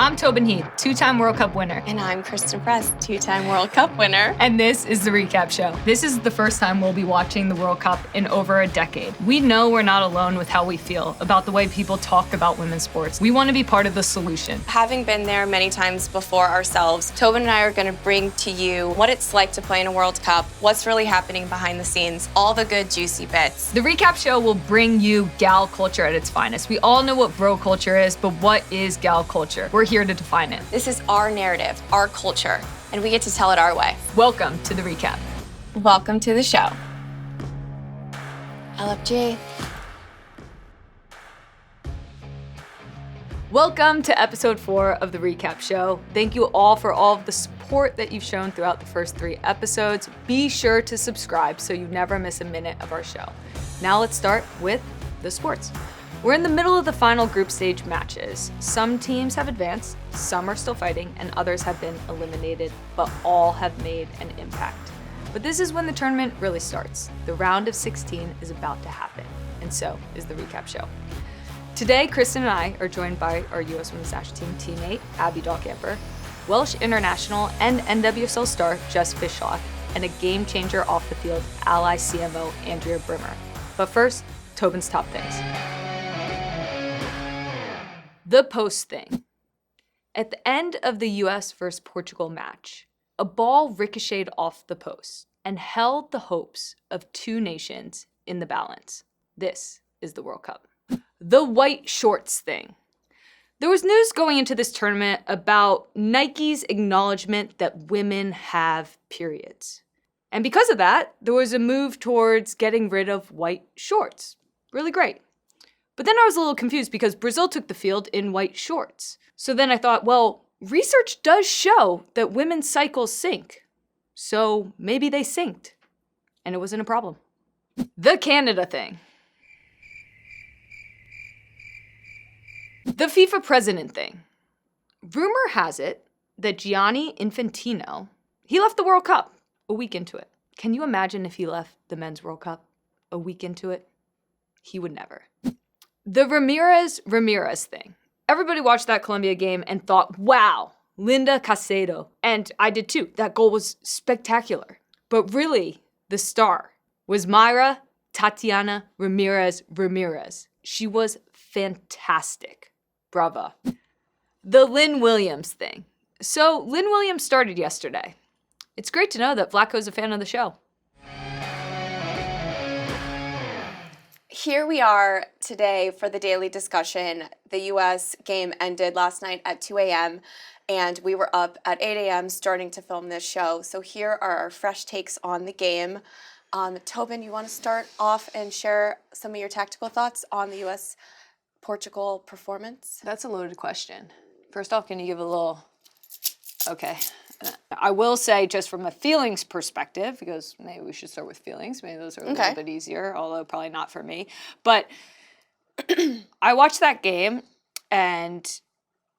I'm Tobin Heath, two-time World Cup winner. And I'm Kristen Press, two-time World Cup winner. And this is the Recap Show. This is the first time we'll be watching the World Cup in over a decade. We know we're not alone with how we feel about the way people talk about women's sports. We want to be part of the solution. Having been there many times before ourselves, Tobin and I are going to bring to you what it's like to play in a World Cup, what's really happening behind the scenes, all the good, juicy bits. The Recap Show will bring you gal culture at its finest. We all know what bro culture is, but what is gal culture? We're here to define it. This is our narrative, our culture, and we get to tell it our way. Welcome to the Recap. Welcome to the show. LFG. Welcome to episode 4 of the Recap Show. Thank you all for all of the support that you've shown throughout the first 3 episodes. Be sure to subscribe so you never miss a minute of our show. Now let's start with the sports. We're in the middle of the final group stage matches. Some teams have advanced, some are still fighting, and others have been eliminated, but all have made an impact. But this is when the tournament really starts. The round of 16 is about to happen, and so is the Recap Show. Today, Kristen and I are joined by our USWNT National Team teammate, Abby Dahlkemper, Welsh international and NWSL star Jess Fishlock, and a game changer off the field, ally CMO Andrea Brimmer. But first, Tobin's top things. The post thing. At the end of the US versus Portugal match, a ball ricocheted off the post and held the hopes of 2 nations in the balance. This is the World Cup. The white shorts thing. There was news going into this tournament about Nike's acknowledgement that women have periods. And because of that, there was a move towards getting rid of white shorts. Really great. But then I was a little confused because Brazil took the field in white shorts. So then I thought, well, research does show that women's cycles sink. So maybe they synced. And it wasn't a problem. The Canada thing. The FIFA president thing. Rumor has it that Gianni Infantino, he left the World Cup a week into it. Can you imagine if he left the Men's World Cup a week into it? He would never. The Ramirez thing. Everybody watched that Colombia game and thought, wow, Linda Caicedo. And I did too. That goal was spectacular. But really, the star was Mayra Tatiana Ramirez. She was fantastic. Bravo. The Lynn Williams thing. So Lynn Williams started yesterday. It's great to know that Vlatko's a fan of the show. Here we are today for the daily discussion. The U.S. game ended last night at 2 a.m., and we were up at 8 a.m. starting to film this show. So here are our fresh takes on the game. Tobin, you want to start off and share some of your tactical thoughts on the U.S.-Portugal performance? That's a loaded question. First off, can you give a little... Okay. I will say, just from a feelings perspective, because maybe we should start with feelings. Maybe those are a little bit easier, although probably not for me. But I watched that game, and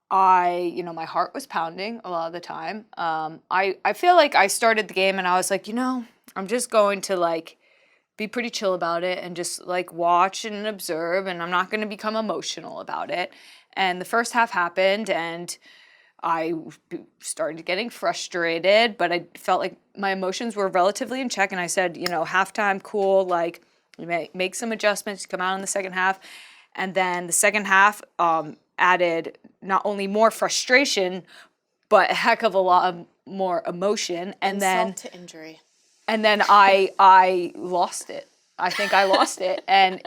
my heart was pounding a lot of the time. I feel like I started the game, and I was like, I'm just going to, be pretty chill about it and just, watch and observe, and I'm not going to become emotional about it. And the first half happened, and I started getting frustrated, but I felt like my emotions were relatively in check. And I said, halftime, cool, make some adjustments, come out in the second half. And then the second half added not only more frustration, but a heck of a lot of more emotion. And Insult to injury. And then I lost it. I think I lost it. And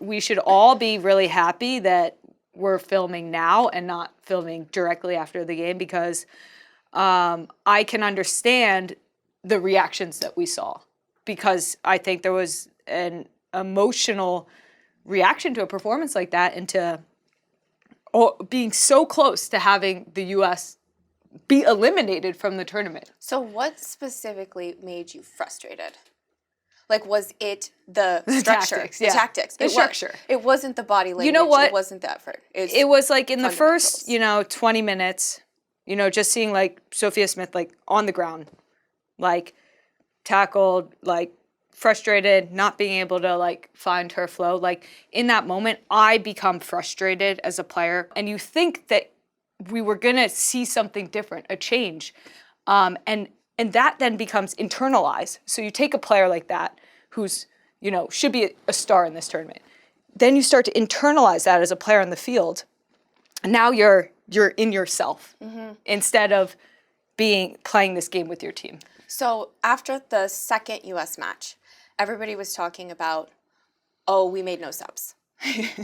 we should all be really happy that we're filming now and not filming directly after the game, because I can understand the reactions that we saw, because I think there was an emotional reaction to a performance like that and to being so close to having the U.S. be eliminated from the tournament. So what specifically made you frustrated? Was it the structure? Tactics, yeah. The tactics. The structure. It wasn't the body language. You know what? It wasn't the effort. It was in the first, 20 minutes, just seeing Sophia Smith on the ground, tackled, frustrated, not being able to find her flow. In that moment, I become frustrated as a player. And you think that we were going to see something different, a change. And that then becomes internalized. So you take a player like that who's, should be a star in this tournament. Then you start to internalize that as a player on the field. And now you're in yourself instead of playing this game with your team. So after the second U.S. match, everybody was talking about, oh, we made no subs.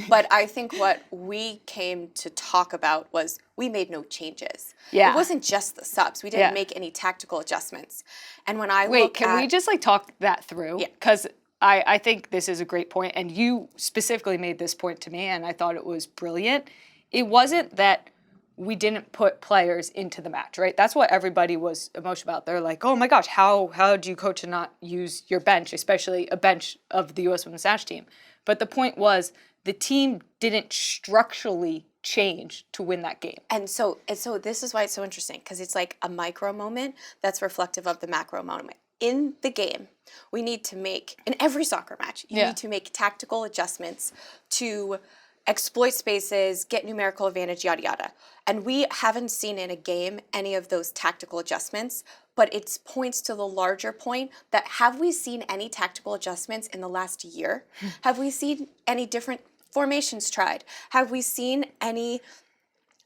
But I think what we came to talk about was we made no changes. Yeah. It wasn't just the subs. We didn't make any tactical adjustments. And when I Wait, can we just talk that through? Yeah. Because I think this is a great point, and you specifically made this point to me, and I thought it was brilliant. It wasn't that we didn't put players into the match, right? That's what everybody was emotional about. They're like, oh my gosh, how do you coach and not use your bench, especially a bench of the US Women's National Team? But the point was the team didn't structurally change to win that game. And so this is why it's so interesting, because it's like a micro moment that's reflective of the macro moment. In the game, we need to make, in every soccer match, you need to make tactical adjustments to exploit spaces, get numerical advantage, yada, yada. And we haven't seen in a game any of those tactical adjustments, but it points to the larger point that have we seen any tactical adjustments in the last year? Have we seen any different formations tried? Have we seen any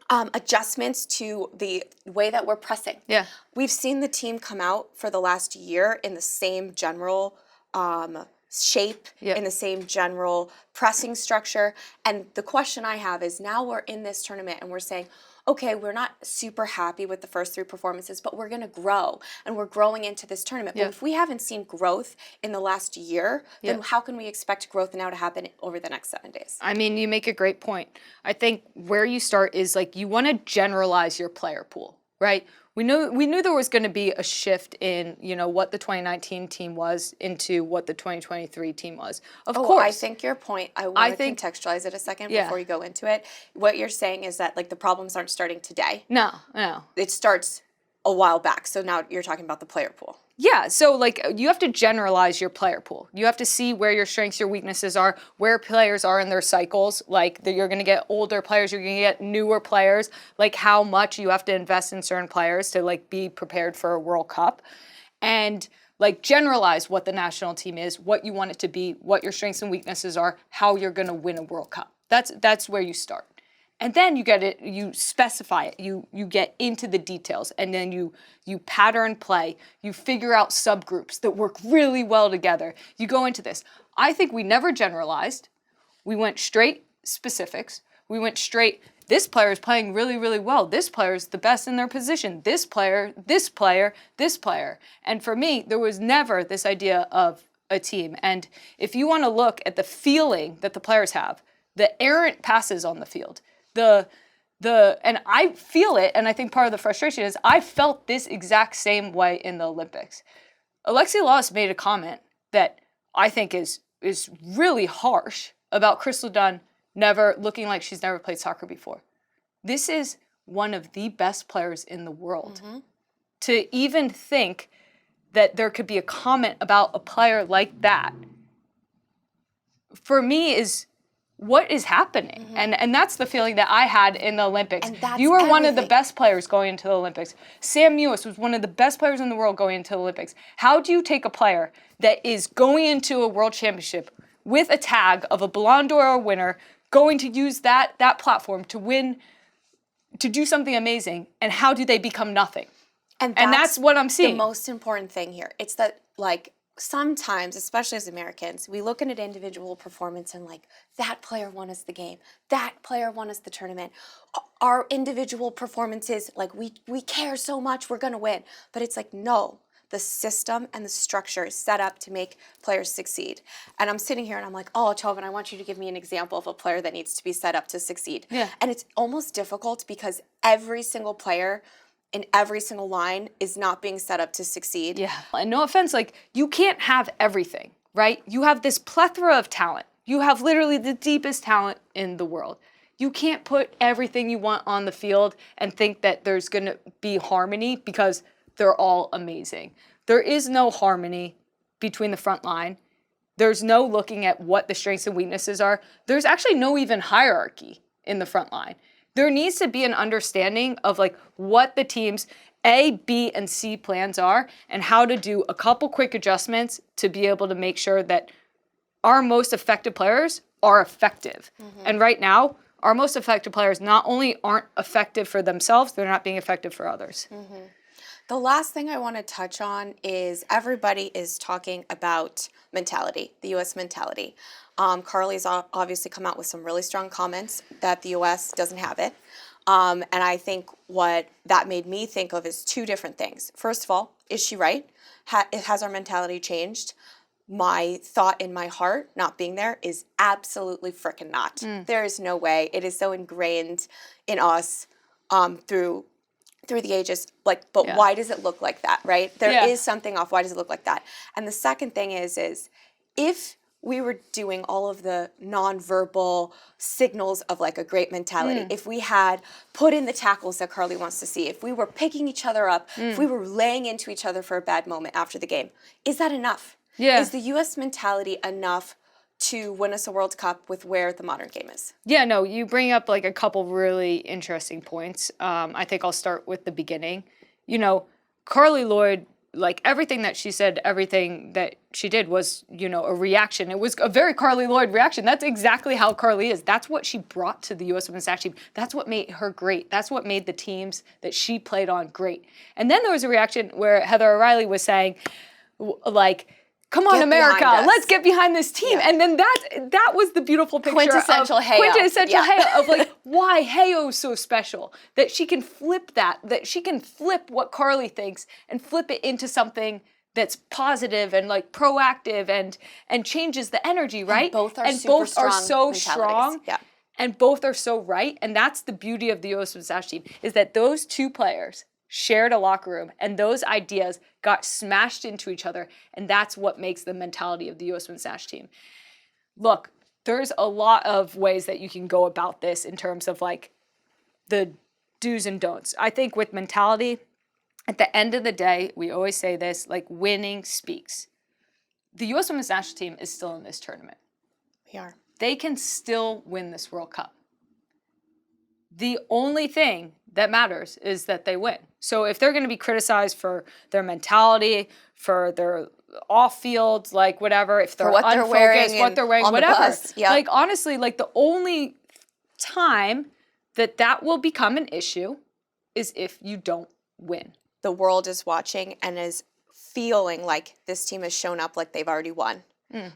adjustments to the way that we're pressing? Yeah. We've seen the team come out for the last year in the same general shape, in the same general pressing structure. And the question I have is, now we're in this tournament and we're saying, okay, we're not super happy with the first three performances, but we're going to grow, and we're growing into this tournament. But if we haven't seen growth in the last year, then how can we expect growth now to happen over the next 7 days? I mean, you make a great point. I think where you start is you want to generalize your player pool, right? We knew there was going to be a shift in, what the 2019 team was into what the 2023 team was. Of course. I think your point, I want to contextualize it a second before you go into it. What you're saying is that the problems aren't starting today. No. It starts a while back. So now you're talking about the player pool. Yeah, so you have to generalize your player pool. You have to see where your strengths, your weaknesses are, where players are in their cycles. You're going to get older players, you're going to get newer players, how much you have to invest in certain players to be prepared for a World Cup. And generalize what the national team is, what you want it to be, what your strengths and weaknesses are, how you're going to win a World Cup. That's where you start. And then you specify it, you get into the details, and then you pattern play, you figure out subgroups that work really well together. You go into this. I think we never generalized. We went straight specifics. We went straight, this player is playing really, really well. This player is the best in their position. This player, this player, this player. And for me, there was never this idea of a team. And if you want to look at the feeling that the players have, the errant passes on the field, and I feel it, and I think part of the frustration is I felt this exact same way in the Olympics. Alexia Lawless made a comment that I think is really harsh about Crystal Dunn never looking like she's never played soccer before. This is one of the best players in the world. Mm-hmm. To even think that there could be a comment about a player like that, for me, is what is happening? Mm-hmm. And that's the feeling that I had in the Olympics. You were one of the best players going into the Olympics. Sam Mewis was one of the best players in the world going into the Olympics. How do you take a player that is going into a world championship with a tag of a Ballon d'Or winner, going to use that platform to win, to do something amazing, and how do they become nothing? And that's what I'm seeing. The most important thing here. It's that, sometimes, especially as Americans, we look at an individual performance and that player won us the game. That player won us the tournament. Our individual performances, we care so much, we're going to win. But it's no, the system and the structure is set up to make players succeed. And I'm sitting here and I'm like, oh, Tobin, I want you to give me an example of a player that needs to be set up to succeed. Yeah. And it's almost difficult because every single player in every single line is not being set up to succeed. Yeah. And no offense, you can't have everything, right? You have this plethora of talent. You have literally the deepest talent in the world. You can't put everything you want on the field and think that there's going to be harmony because they're all amazing. There is no harmony between the front line. There's no looking at what the strengths and weaknesses are. There's actually no even hierarchy in the front line. there needs to be an understanding of like what the team's A, B, and C plans are and how to do a couple quick adjustments to be able to make sure that our most effective players are effective. And right now, our most effective players not only aren't effective for themselves, they're not being effective for others. The last thing I want to touch on is everybody is talking about mentality, the U.S. mentality. Carly's obviously come out with some really strong comments that the U.S. doesn't have it. And I think what that made me think of is two different things. First of all, is she right? Has our mentality changed? My thought in my heart, not being there, is absolutely frickin' not. There is no way. It is so ingrained in us through the ages, like, but why does it look like that, right? There is something off. Why does it look like that? And the second thing is if we were doing all of the nonverbal signals of like a great mentality, if we had put in the tackles that Carly wants to see, if we were picking each other up, if we were laying into each other for a bad moment after the game, is that enough? Yeah. Is the U.S. mentality enough to win us a World Cup with where the modern game is? Yeah, no, you bring up like a couple really interesting points. I think I'll start with the beginning. You know, Carly Lloyd, like everything that she said, everything that she did was, you know, a reaction. It was a very Carly Lloyd reaction. That's exactly how Carly is. That's what she brought to the U.S. Women's National Team. That's what made her great. That's what made the teams that she played on great. And then there was a reaction where Heather O'Reilly was saying, like, come on, America, let's get behind this team. And then that was the beautiful picture Quintessential Heyo. Of like why Heyo's so special. That she can flip that she can flip what Carly thinks and flip it into something that's positive and like proactive and changes the energy, right? And both are so strong. Yeah. And both are so right. And that's the beauty of the U.S. Women's National Team, is that those two players shared a locker room, and those ideas got smashed into each other, and that's what makes the mentality of the U.S. Women's National Team. Look, there's a lot of ways that you can go about this in terms of like the do's and don'ts. I think with mentality, at the end of the day, we always say this, like winning speaks. The U.S. Women's National Team is still in this tournament. We are. They can still win this World Cup. The only thing that matters is that they win. So if they're going to be criticized for their mentality, for their off-field, like whatever, if they're unfocused, what they're wearing, whatever. Like honestly, like the only time that will become an issue is if you don't win. The world is watching and is feeling like this team has shown up like they've already won.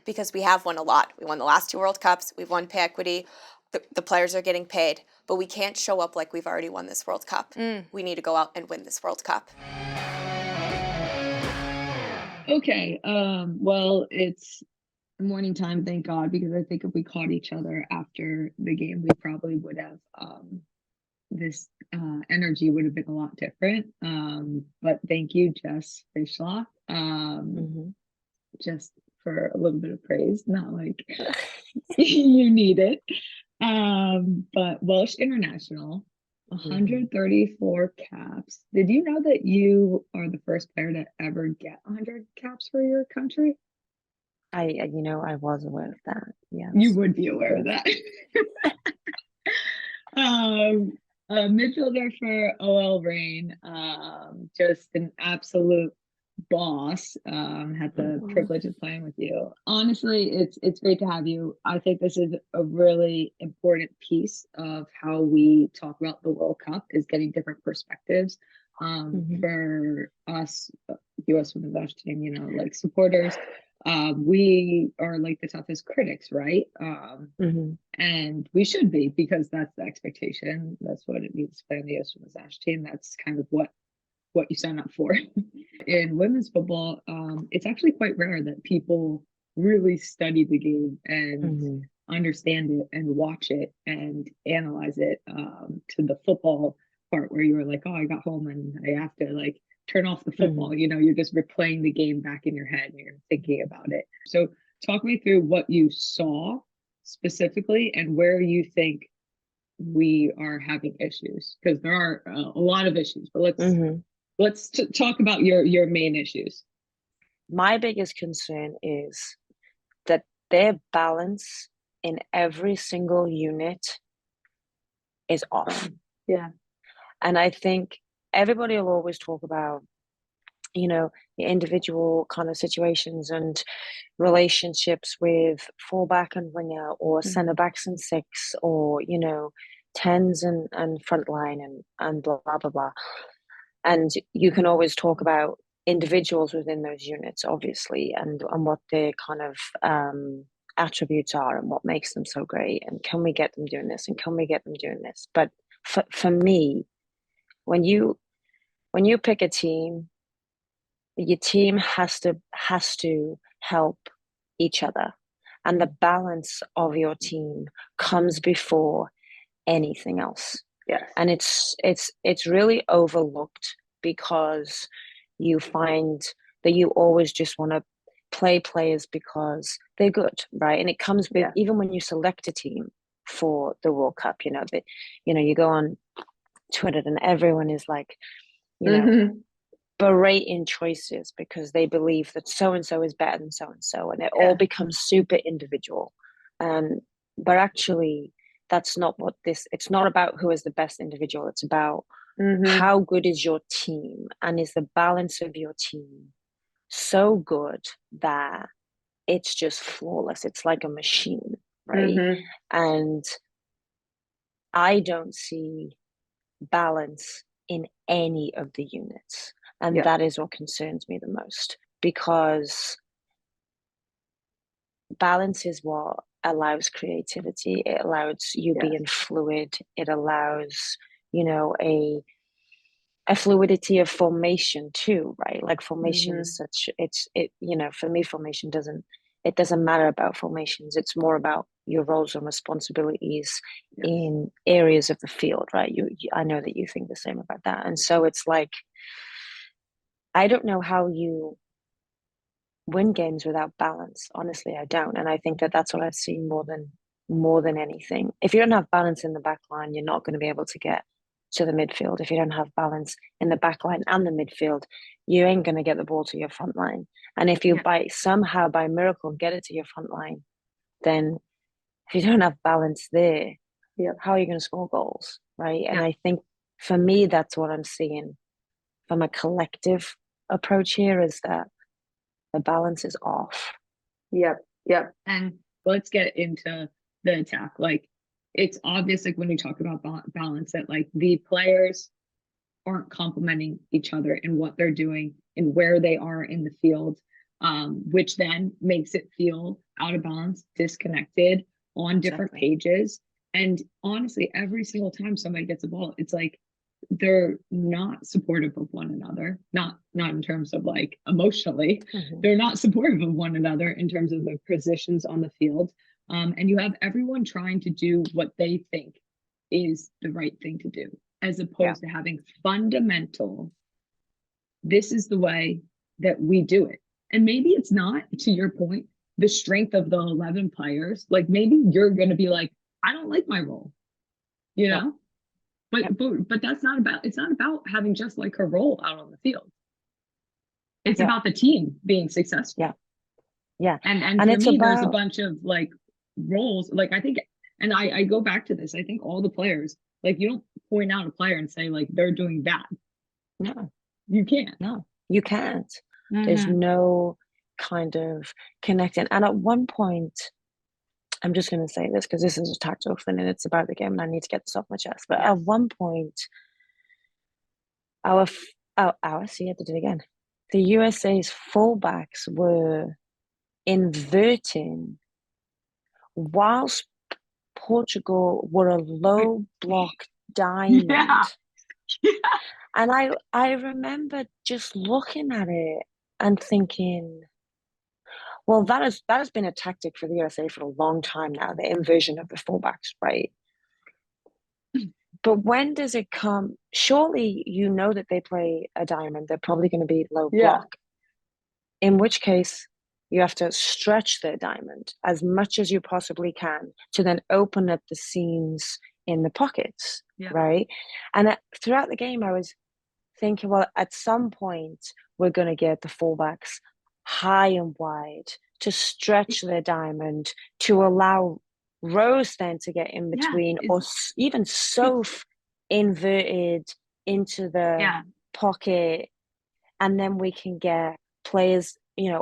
Because we have won a lot. We won the last 2 World Cups. We've won pay equity. The players are getting paid. But we can't show up like we've already won this World Cup. We need to go out and win this World Cup. Okay. Well, it's morning time, thank God, because I think if we caught each other after the game, we probably would have this energy would have been a lot different. But thank you, Jess Fishlock. Just for a little bit of praise, not like you need it. But Welsh International, 134 caps. Did you know that you are the first player to ever get 100 caps for your country? I was aware of that. Yeah. You would be aware of that. Midfielder for OL Reign, just an absolute boss. Had the privilege of playing with you. Honestly, it's great to have you. I think this is a really important piece of how we talk about the World Cup, is getting different perspectives. For us, U.S. Women's National Team, like supporters, we are like the toughest critics, right? And we should be, because that's the expectation. That's what it means to play on the U.S. Women's National Team. That's kind of what you sign up for. In women's football, it's actually quite rare that people really study the game and understand it and watch it and analyze it, to the football part where you were like, oh, I got home and I have to like turn off the football. You're just replaying the game back in your head and you're thinking about it. So talk me through what you saw specifically and where you think we are having issues, because there are a lot of issues, but let's talk about your main issues. My biggest concern is that their balance in every single unit is off. Yeah. And I think everybody will always talk about, the individual kind of situations and relationships with fullback and winger, or centre backs and six, or, tens and front line, and blah, blah, blah, blah. And you can always talk about individuals within those units, obviously, and what their kind of attributes are and what makes them so great. And can we get them doing this? And can we get them doing this? But for me, when you pick a team, your team has to help each other, and the balance of your team comes before anything else. Yes. And it's really overlooked, because you find that you always just want to play players because they're good, right? And it comes with, even when you select a team for the World Cup, you go on Twitter and everyone is like, berating choices because they believe that so and so is better than so and so, and it all becomes super individual. But actually, that's not what it's not about who is the best individual. It's about how good is your team, and is the balance of your team so good that it's just flawless. It's like a machine, right? And I don't see balance in any of the units. And that is what concerns me the most, because balance is what allows creativity. It allows you being fluid. It allows, a fluidity of formation too, right? Like formation is such, for me, formation doesn't matter about formations. It's more about your roles and responsibilities in areas of the field, right? I know that you think the same about that. And so it's like, I don't know how you win games without balance. Honestly, I don't. And I think that that's what I've seen more than anything. If you don't have balance in the back line, you're not going to be able to get to the midfield. If you don't have balance in the back line and the midfield, you ain't going to get the ball to your front line. And if you somehow by miracle get it to your front line, then if you don't have balance there, how are you going to score goals, right? And I think for me, that's what I'm seeing from a collective approach here, is that the balance is off. Yep. And let's get into the attack. Like, it's obvious, like when you talk about balance, that like the players aren't complementing each in what they're doing and where they are in the field, which then makes it feel out of balance, disconnected, on different pages. And honestly, every single time somebody gets a ball, it's like they're not supportive of one another, not in terms of like emotionally, they're not supportive of one another in terms of the positions on the field. And you have everyone trying to do what they think is the right thing to do, as opposed to having fundamental, this is the way that we do it. And maybe it's not, to your point, the strength of the 11 players. Like, maybe you're going to be like, I don't like my role, But that's not about, it's not about having just like her role out on the field. It's about the team being successful. And for me, there's a bunch of like roles. Like, I think, and I go back to this, I think all the players, like, you don't point out a player and say like they're doing bad. No, you can't. No, you can't. There's no kind of connecting. And at one point, I'm just going to say this because this is a tactical thing and it's about the game and I need to get this off my chest. But at one point, see, I did it again. The USA's fullbacks were inverting whilst Portugal were a low block diamond. And I remember just looking at it and thinking, well, that has been a tactic for the USA for a long time now, the inversion of the fullbacks, right? But when does it come? Surely you know that they play a diamond, they're probably going to be low block. In which case, you have to stretch their diamond as much as you possibly can to then open up the seams in the pockets, right? And throughout the game, I was thinking, well, at some point, we're going to get the fullbacks high and wide to stretch their diamond to allow Rose then to get in between, or even Soph inverted into the pocket, and then we can get players,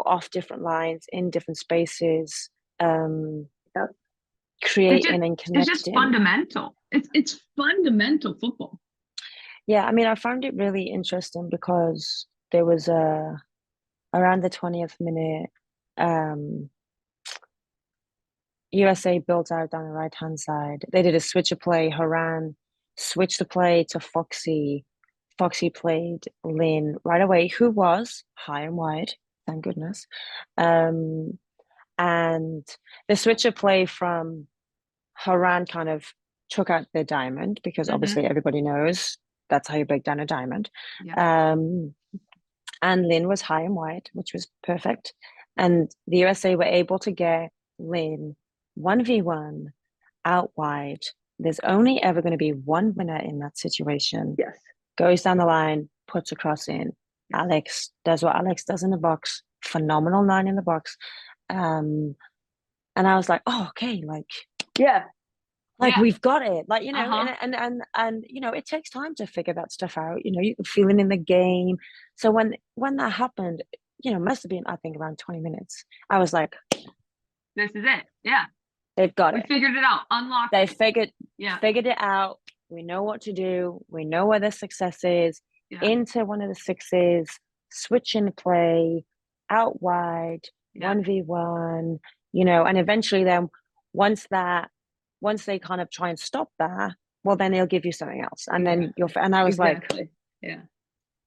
off different lines in different spaces, creating and connecting. It's just fundamental. It's fundamental football. Yeah, I mean, I found it really interesting because there was around the 20th minute, USA built out down the right-hand side. They did a switch of play. Haran switched the play to Foxy. Foxy played Lynn right away, who was high and wide, thank goodness. And the switch of play from Haran kind of took out the diamond, because obviously everybody knows that's how you break down a diamond. Yeah. And Lynn was high and wide, which was perfect. And the USA were able to get Lynn 1v1 out wide. There's only ever going to be one winner in that situation. Yes. Goes down the line, puts a cross in. Alex does what Alex does in the box. Phenomenal 9 in the box. And I was like, oh, okay, we've got it. And it takes time to figure that stuff out. You can feel it in the game. So when that happened, must have been, I think, around 20 minutes. I was like, this is it. Yeah. They've got it. We figured it out. Unlocked. They figured it out. We know what to do. We know where the success is. Yeah. Into one of the sixes, switch in play, out wide, 1v1, and eventually then once they kind of try and stop that, well, then they'll give you something else. And then and I was like,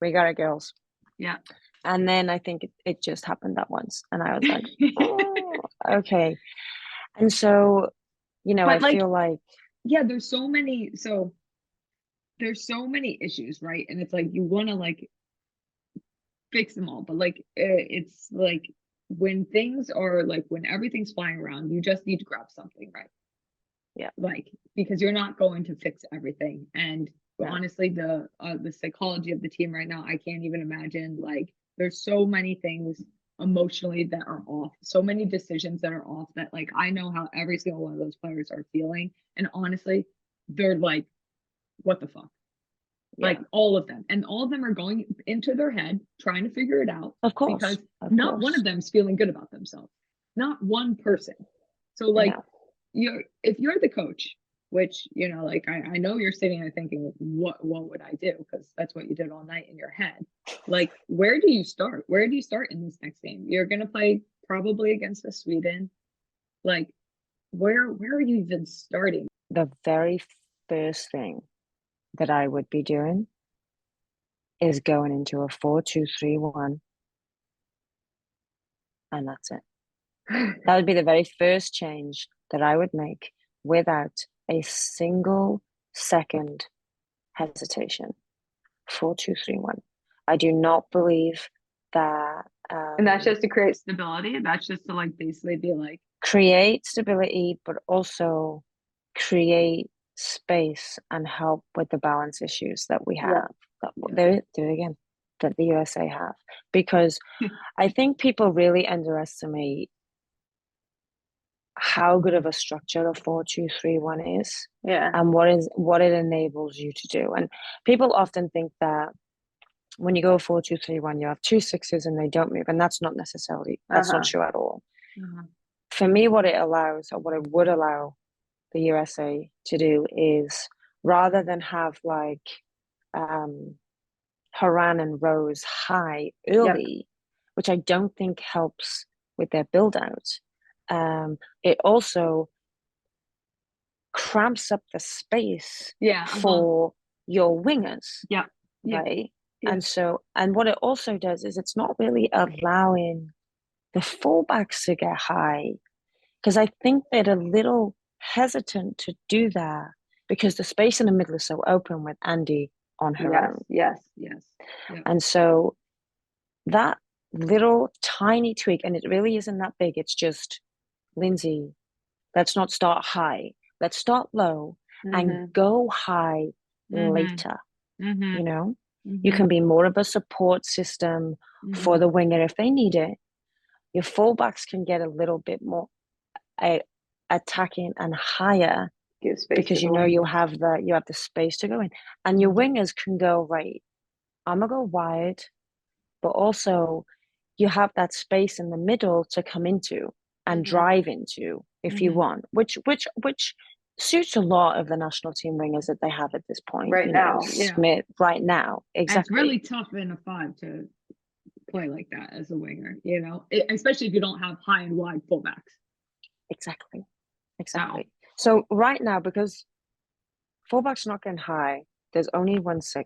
we got it, girls. Yeah. And then I think it just happened that once. And I was like, oh, okay. And so, I feel like, there's so many issues, right? And it's like, you want to fix them all, but it's like when things are when everything's flying around, you just need to grab something, right? Yeah. Because you're not going to fix everything. And honestly, the psychology of the team right now, I can't even imagine. There's so many things emotionally that are off, so many decisions that are off, that I know how every single one of those players are feeling. And honestly, they're like, what the fuck? All of them. And all of them are going into their head, trying to figure it out. Of course. Because one of them's feeling good about themselves. Not one person. So if you're the coach, which, I know you're sitting there thinking, what would I do? Because that's what you did all night in your head. Where do you start? Where do you start in this next game? You're going to play probably against Sweden. Where are you even starting? The very first thing that I would be doing is going into a 4-2-3-1. And that's it. That would be the very first change that I would make without a single second hesitation. 4-2-3-1. I do not believe that. And that's just to create stability. That's just to basically be create stability, but also create space and help with the balance issues that we have. There again, that the USA have, because I think people really underestimate how good of a structure a 4-2-3-1 is, and what it enables you to do. And people often think that when you go 4-2-3-1, you have 2 6s and they don't move, and that's not true at all. For me, what it allows, or what it would allow the USA to do, is rather than have Haran and Rose high early, which I don't think helps with their build out. It also cramps up the space for your wingers. Right. And what it also does is it's not really allowing the fullbacks to get high, because I think they're a little hesitant to do that because the space in the middle is so open with Andy on her own. Yes. And so that little tiny tweak, and it really isn't that big, it's just, Lindsay, let's not start high. Let's start low and go high later. You can be more of a support system for the winger if they need it. Your fullbacks can get a little bit more, attacking and higher Give space because to you the know wing. you have the space to go in, and your wingers can go right. I'm gonna go wide, but also you have that space in the middle to come into and drive into if you want, which suits a lot of the national team wingers that they have at this point. Right you now, know, Smith right now, And it's exactly. really tough in a 5 to play like that as a winger, you know, especially if you don't have high and wide fullbacks. Exactly. So right now, because fullbacks not getting high, there's only 1-6.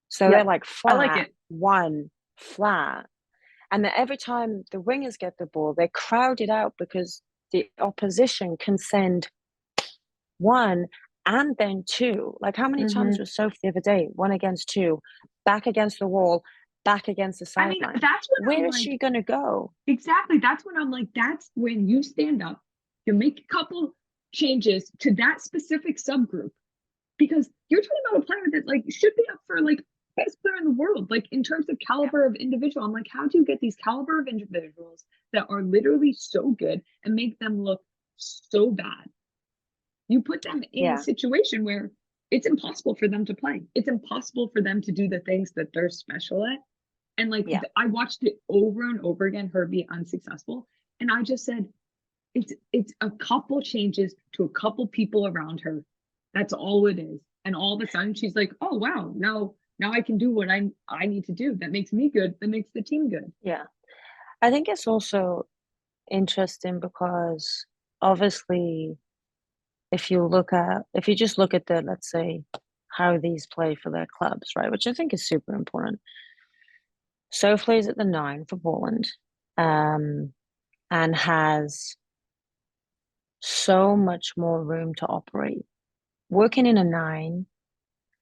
So they're like flat, I like it. one flat. And then every time the wingers get the ball, they're crowded out because the opposition can send 1 and then 2. Like how many times was Sophie the other day? 1 against 2, back against the wall, back against the sideline. I mean, that's when Where is she gonna go? Exactly. That's when I'm like, that's when you stand up, you make a couple changes to that specific subgroup, because you're talking about a player that like should be up for like best player in the world, like in terms of caliber of individual. I'm like, how do you get these caliber of individuals that are literally so good and make them look so bad? You put them in a situation where it's impossible for them to play. It's impossible for them to do the things that they're special at. And like, I watched it over and over again, her be unsuccessful. And I just said, it's a couple changes to a couple people around her. That's all it is. And all of a sudden she's like, oh, wow, now I can do what I need to do. That makes me good. That makes the team good. Yeah. I think it's also interesting because obviously if you just look at the, let's say, how these play for their clubs, right, which I think is super important. So plays at the 9 for Poland, and has so much more room to operate. Working in a 9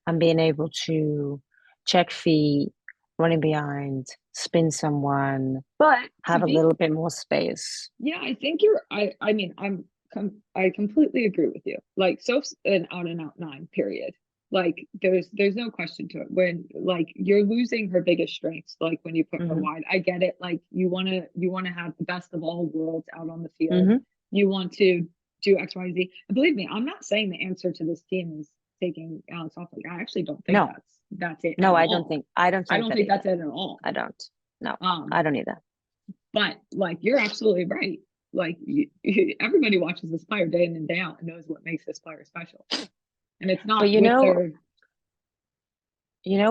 and being able to check feet, running behind, spin someone, but have a little bit more space. Yeah, I think I completely agree with you. Like Soph's an out and out 9, period. Like there's no question to it. When like you're losing her biggest strengths, like when you put her wide. I get it. Like you wanna have the best of all worlds out on the field. You want to do X, Y, Z. And believe me, I'm not saying the answer to this team is taking Alex off. Like I actually don't think that's it. No, I don't think that's it at all. I don't. No, I don't either. But like you're absolutely right. Like everybody watches this player day in and day out and knows what makes this player special. And it's not. But you know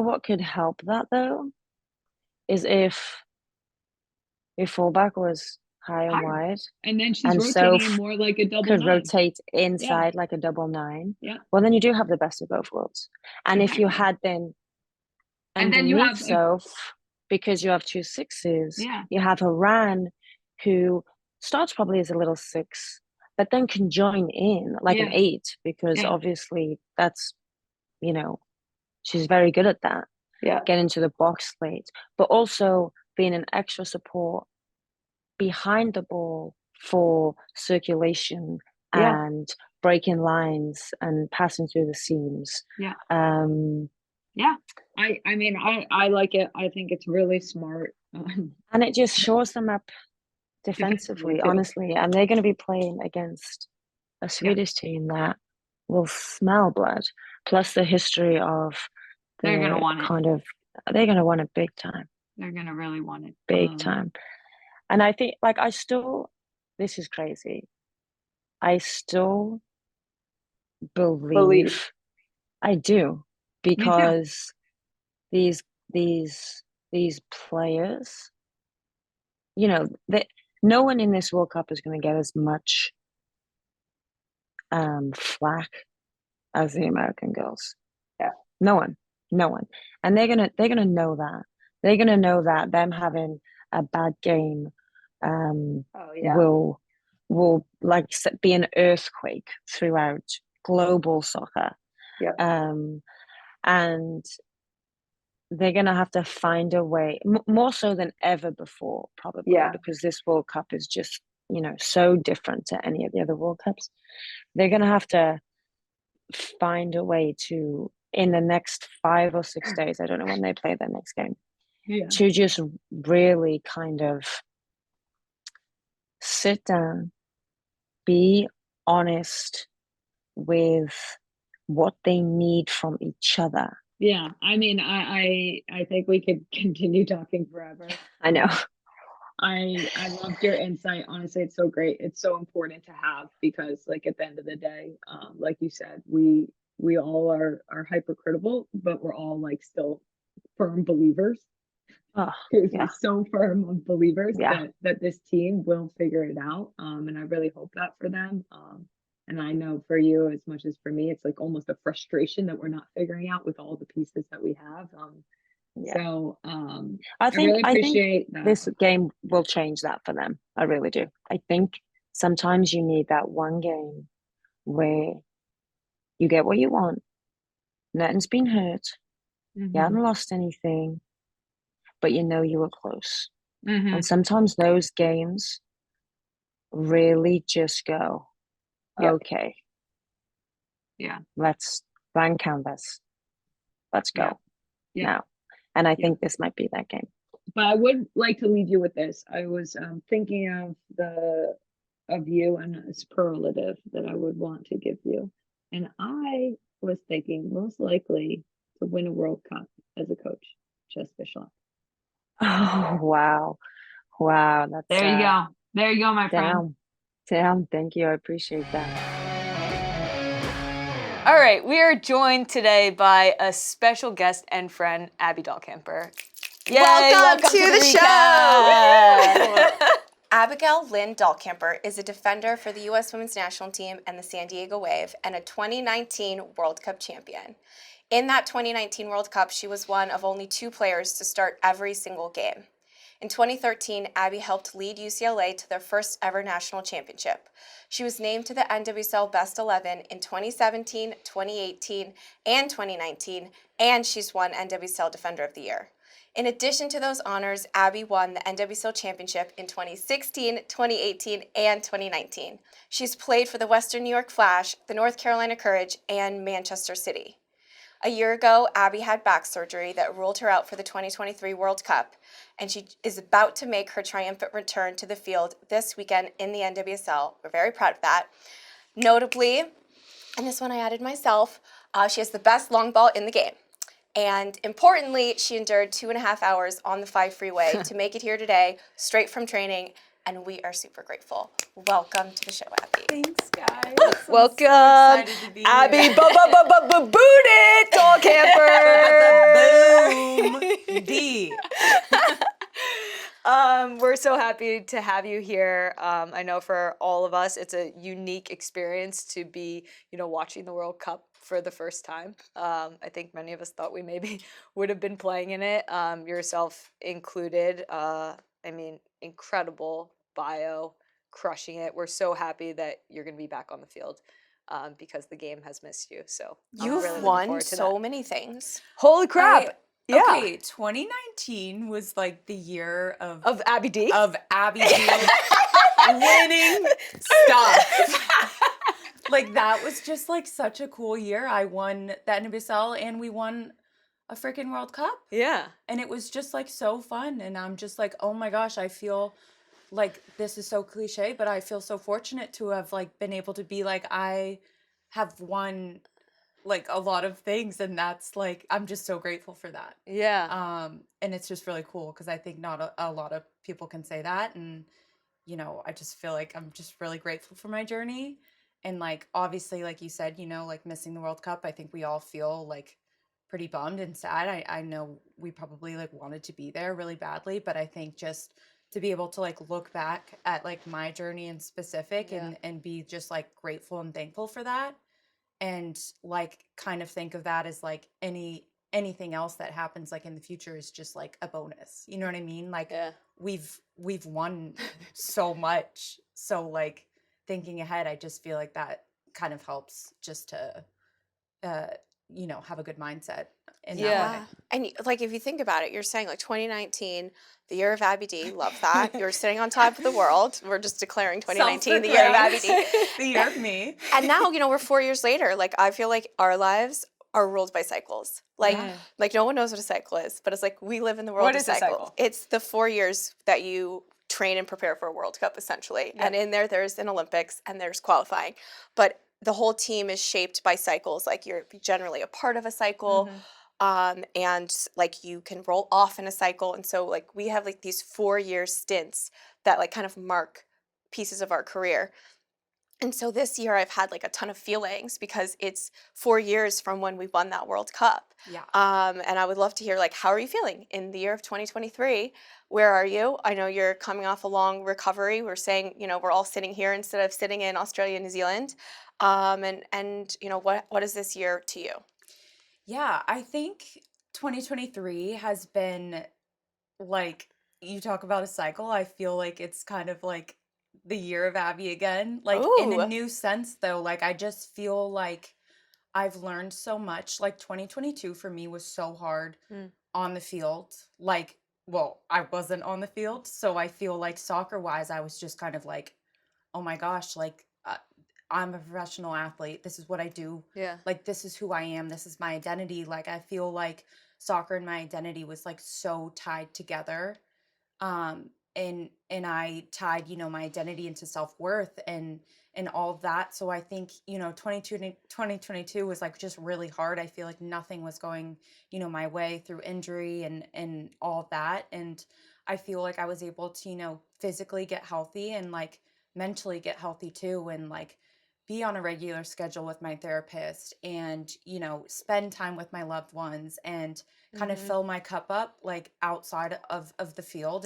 what could help that though, is if fullback was high and wide, and then she's rotating more like a double. Could rotate inside like a double 9. Yeah. Well, then you do have the best of both worlds. And if you had then, and then you have Soph, because you have 2 6s. You have Haran, who starts probably as a little 6, but then can join in like an 8, because obviously that's, you know, she's very good at that. Get into the box late, but also being an extra support behind the ball for circulation and breaking lines and passing through the seams. I mean, I like it. I think it's really smart. And it just shores them up defensively, honestly. And they're going to be playing against a Swedish team that will smell blood, plus the history of they're going to want it. They're going to want it big time. They're going to really want it. Big time. And I think, like, this is crazy. I still believe I do, because these players, you know, no one in this World Cup is going to get as much flack as the American girls. No one, and they're gonna know that. They're gonna know that them having a bad game will like be an earthquake throughout global soccer. And they're going to have to find a way, more so than ever before, probably, because this World Cup is just, you know, so different to any of the other World Cups. They're going to have to find a way to, in the next 5 or 6 days, I don't know when they play their next game, to just really kind of sit down be honest with what they need from each other. Yeah, I mean, I think we could continue talking forever. I know. I loved your insight. Honestly, it's so great. It's so important to have because, like, at the end of the day, like you said, we all are hypercritical, but we're all like still firm believers. Oh, We're so firm of believers yeah. that this team will figure it out. And I really hope that for them. And I know for you, as much as for me, it's like almost a frustration that we're not figuring out with all the pieces that we have. Yeah. So I really think appreciate that. this game will change that for them. I really do. I think sometimes you need that one game where you get what you want. Nothing's been hurt. You haven't lost anything, but you know you were close. And sometimes those games really just go, okay. Yeah. Let's blank canvas. Let's go now. And I think this might be that game. But I would like to leave you with this. I was thinking of you and a superlative that I would want to give you. And I was thinking most likely to win a World Cup as a coach, Jess Fishlock. Oh, wow. Wow. That's there you go. There you go, my friend. Damn. Thank you. I appreciate that. All right, we are joined today by a special guest and friend, Abby Dahlkemper. Yay, welcome to the show! Abigail Lynn Dahlkemper is a defender for the U.S. Women's National Team and the San Diego Wave and a 2019 World Cup champion. In that 2019 World Cup, she was one of only 2 players to start every single game. In 2013, Abby helped lead UCLA to their first ever national championship. She was named to the NWSL Best 11 in 2017, 2018, and 2019, and she's won NWSL Defender of the Year. In addition to those honors, Abby won the NWSL Championship in 2016, 2018, and 2019. She's played for the Western New York Flash, the North Carolina Courage, and Manchester City. A year ago, Abby had back surgery that ruled her out for the 2023 World Cup, and she is about to make her triumphant return to the field this weekend in the NWSL. We're very proud of that. Notably, and this one I added myself, she has the best long ball in the game. And importantly, she endured 2.5 hours on the 5 freeway to make it here today, straight from training, and we are super grateful. Welcome to the show, Abby. Thanks, guys. Welcome, I'm so excited to be Abby here. Booted Dahlkemper. Boom. D. We're so happy to have you here. I know for all of us, it's a unique experience to be, watching the World Cup for the first time. I think many of us thought we maybe would have been playing in it, yourself included. Incredible bio, crushing it. We're so happy that you're going to be back on the field because the game has missed you. So you've really won so many things. Holy crap! Okay, 2019 was like the year of Abby D. Of Abby D. winning stuff. Like that was just like such a cool year. I won the NWSL and we won a freaking World Cup. Yeah. And it was just like so fun. And I'm just like, oh my gosh, I feel like this is so cliche, but I feel so fortunate to have like been able to be like, I have won like a lot of things, and that's like I'm just so grateful for that. Yeah. And it's just really cool because I think not a lot of people can say that, and I just feel like I'm just really grateful for my journey. And like obviously, like you said, like missing the World Cup, I think we all feel like pretty bummed and sad. I know we probably like wanted to be there really badly, but I think just to be able to like look back at like my journey in specific and be just like grateful and thankful for that. And like kind of think of that as like anything else that happens like in the future is just like a bonus. You know what I mean? Like we've won so much. So like thinking ahead, I just feel like that kind of helps just to have a good mindset in that way. And like if you think about it, you're saying like 2019, the year of Abby D, love that. You're sitting on top of the world. We're just declaring 2019 the year of Abby D. The year of me. And now, we're 4 years later. Like I feel like our lives are ruled by cycles. Like no one knows what a cycle is, but it's like we live in the world of cycles. It's the 4 years that you train and prepare for a World Cup essentially. Yep. And in there's an Olympics and there's qualifying. But the whole team is shaped by cycles. Like you're generally a part of a cycle. And like you can roll off in a cycle. And so like we have like these 4-year stints that like kind of mark pieces of our career. And so this year I've had like a ton of feelings because it's 4 years from when we won that World Cup. Yeah. And I would love to hear like, how are you feeling in the year of 2023? Where are you? I know you're coming off a long recovery. We're saying, you know, we're all sitting here instead of sitting in Australia, New Zealand. And you know, what is this year to you? Yeah, I think 2023 has been like, you talk about a cycle. I feel like it's kind of like the year of Abby again, like in a new sense though. Like I just feel like I've learned so much. Like 2022 for me was so hard on the field. Like, well, I wasn't on the field, so I feel like soccer wise I was just kind of like, oh my gosh, like I'm a professional athlete. This is what I do. Yeah. Like this is who I am. This is my identity. Like I feel like soccer and my identity was like so tied together. And I tied, you know, my identity into self-worth and all of that. So I think, you know, 2022 was like just really hard. I feel like nothing was going, you know, my way through injury and all of that. And I feel like I was able to, you know, physically get healthy and like mentally get healthy too. And like be on a regular schedule with my therapist and, you know, spend time with my loved ones and kind of fill my cup up like outside of the field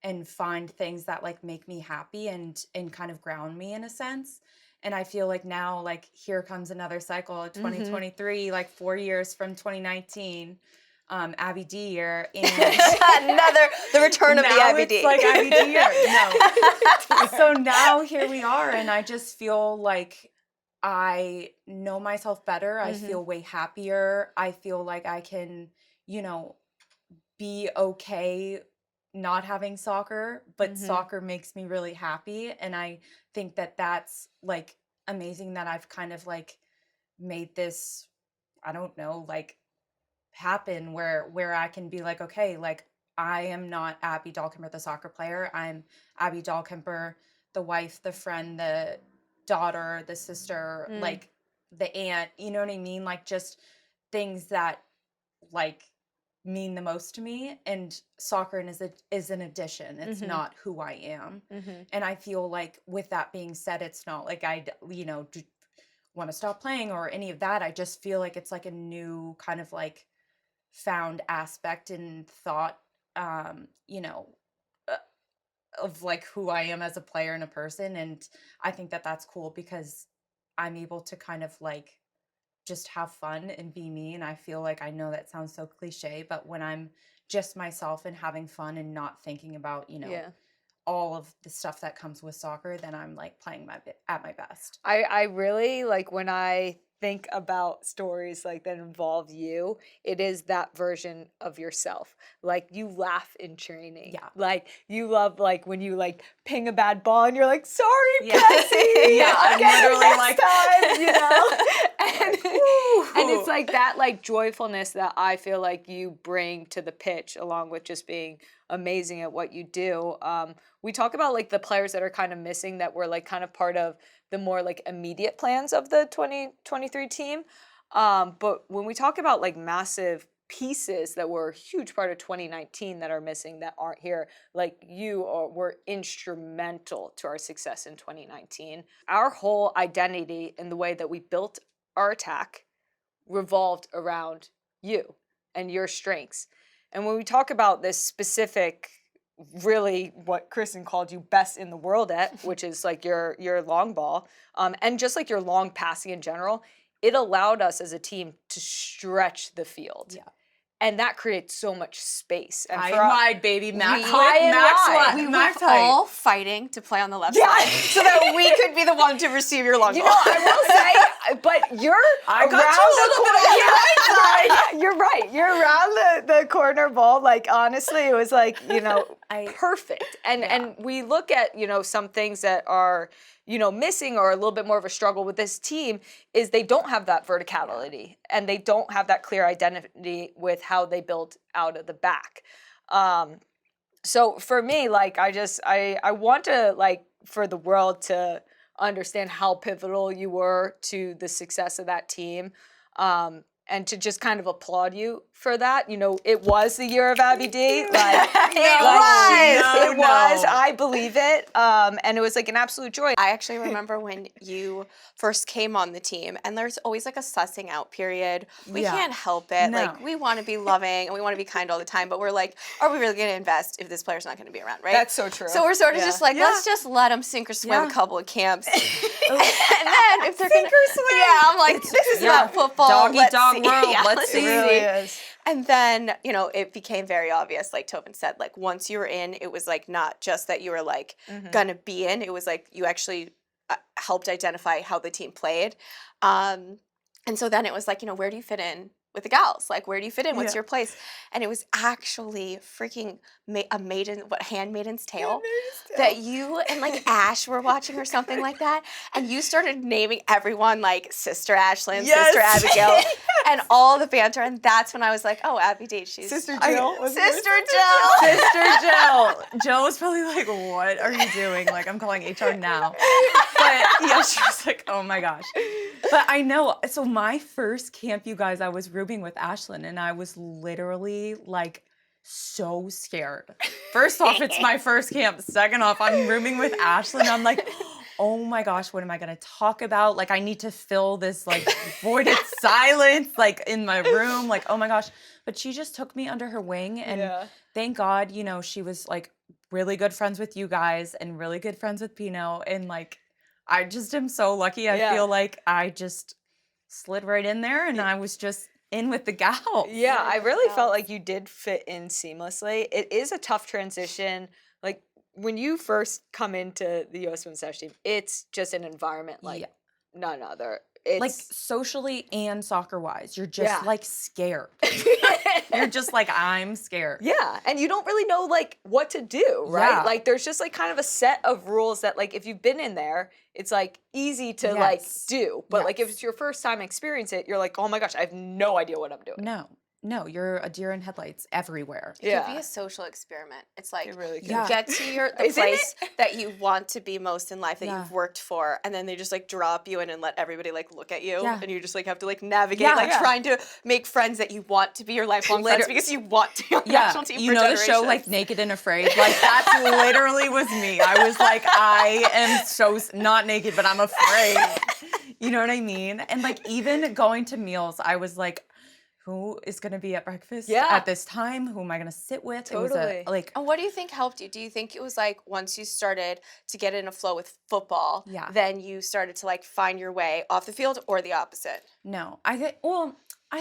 and find things that like make me happy and kind of ground me in a sense. And I feel like now, like here comes another cycle of 2023, like 4 years from 2019, Abby D year. And the return of the Abby D. It's like Abby D year. No. So now here we are. And I just feel like I know myself better. I feel way happier. I feel like I can, you know, be okay not having soccer, but soccer makes me really happy. And I think that that's like amazing that I've kind of like made this, I don't know, like happen where I can be like, okay, like I am not Abby Dahlkemper, the soccer player. I'm Abby Dahlkemper, the wife, the friend, the daughter, the sister, like the aunt, you know what I mean? Like just things that like mean the most to me, and soccer is an addition. It's not who I am. And I feel like with that being said, it's not like I, you know, want to stop playing or any of that. I just feel like it's like a new kind of like found aspect and thought, you know, of like who I am as a player and a person. And I think that that's cool because I'm able to kind of like just have fun and be me. And I feel like, I know that sounds so cliche, but when I'm just myself and having fun and not thinking about, you know, all of the stuff that comes with soccer, then I'm like playing at my best. I really like when I think about stories like that involve you, it is that version of yourself. Like you laugh in training. Yeah. Like you love like when you like ping a bad ball and you're like, sorry, Bessie. Yeah, I'm literally like time, you know? and it's like that like joyfulness that I feel like you bring to the pitch along with just being amazing at what you do. We talk about like the players that are kind of missing that were like kind of part of the more like immediate plans of the 2023 team. But when we talk about like massive pieces that were a huge part of 2019 that are missing that aren't here, like were instrumental to our success in 2019. Our whole identity and the way that we built our attack revolved around you and your strengths. And when we talk about this specific, really what Kristen called you best in the world at, which is like your long ball, and just like your long passing in general, it allowed us as a team to stretch the field. Yeah. And that creates so much space. And high and wide, baby. Max We were all fighting to play on the left side so that we could be the one to receive your long ball. You know, I will say, but you're You're right. You're around the corner ball. Like, honestly, it was like, you know, perfect. And we look at, you know, some things that are, you know, missing or a little bit more of a struggle with this team is they don't have that verticality and they don't have that clear identity with how they build out of the back. So for me, like, I want to, like, for the world to understand how pivotal you were to the success of that team. And to just kind of applaud you for that. You know, it was the year of Abby D. Like, it was. I believe it. And it was like an absolute joy. I actually remember when you first came on the team, and there's always like a sussing out period. We can't help it. No. Like, we want to be loving and we want to be kind all the time, but we're like, are we really going to invest if this player's not going to be around, right? That's so true. So we're sort of just like, let's just let them sink or swim a couple of camps. And then if they're going to swim. Yeah, I'm like, this is not football. Doggy Let's dog see. world. Yeah, Let's see. It really is. And then, you know, it became very obvious, like Tobin said, like once you were in, it was like not just that you were like gonna be in, it was like you actually helped identify how the team played. And so then it was like, you know, where do you fit in with the gals? Like, where do you fit in? What's your place? And it was actually freaking Handmaiden's Tale that you and like Ash were watching or something like that. And you started naming everyone like Sister Ashlyn, Sister Abigail, and all the banter. And that's when I was like, oh, Abby D, she's Sister Jill. Sister Jill. Sister Jill. Jill was probably like, what are you doing? Like, I'm calling HR now. But yeah, she was like, oh my gosh. But I know, so my first camp, you guys, I was rooming with Ashlyn, and I was literally like so scared. First off, it's my first camp. Second off, I'm rooming with Ashlyn. I'm like, oh my gosh, what am I gonna talk about? Like, I need to fill this like voided silence like in my room. Like, oh my gosh. But she just took me under her wing, and thank God, you know, she was like really good friends with you guys and really good friends with Pino, and like I just am so lucky. I feel like I just slid right in there, and I was just in with the gals. Yeah, I really felt like you did fit in seamlessly. It is a tough transition. Like, when you first come into the US Women's National Team, it's just an environment like none other. It's like socially and soccer wise, you're just like scared. You're just like, I'm scared. Yeah, and you don't really know like what to do, right? Yeah. Like, there's just like kind of a set of rules that like if you've been in there, it's like easy to like do. But like if it's your first time experience it, you're like, oh my gosh, I have no idea what I'm doing. No, you're a deer in headlights everywhere. It could be a social experiment. It's like, It really you could. get to the place that you want to be most in life, that you've worked for, and then they just like drop you in and let everybody like look at you, and you just like have to like navigate, trying to make friends that you want to be your lifelong friends because you want to be on the national team you for know generations. the show like Naked and Afraid? Like, that's literally was me. I was like, I am so not naked, but I'm afraid. You know what I mean? And like even going to meals, I was like, who is going to be at breakfast at this time? Who am I going to sit with? Totally. It was And what do you think helped you? Do you think it was like once you started to get in a flow with football, then you started to like find your way off the field, or the opposite? No, I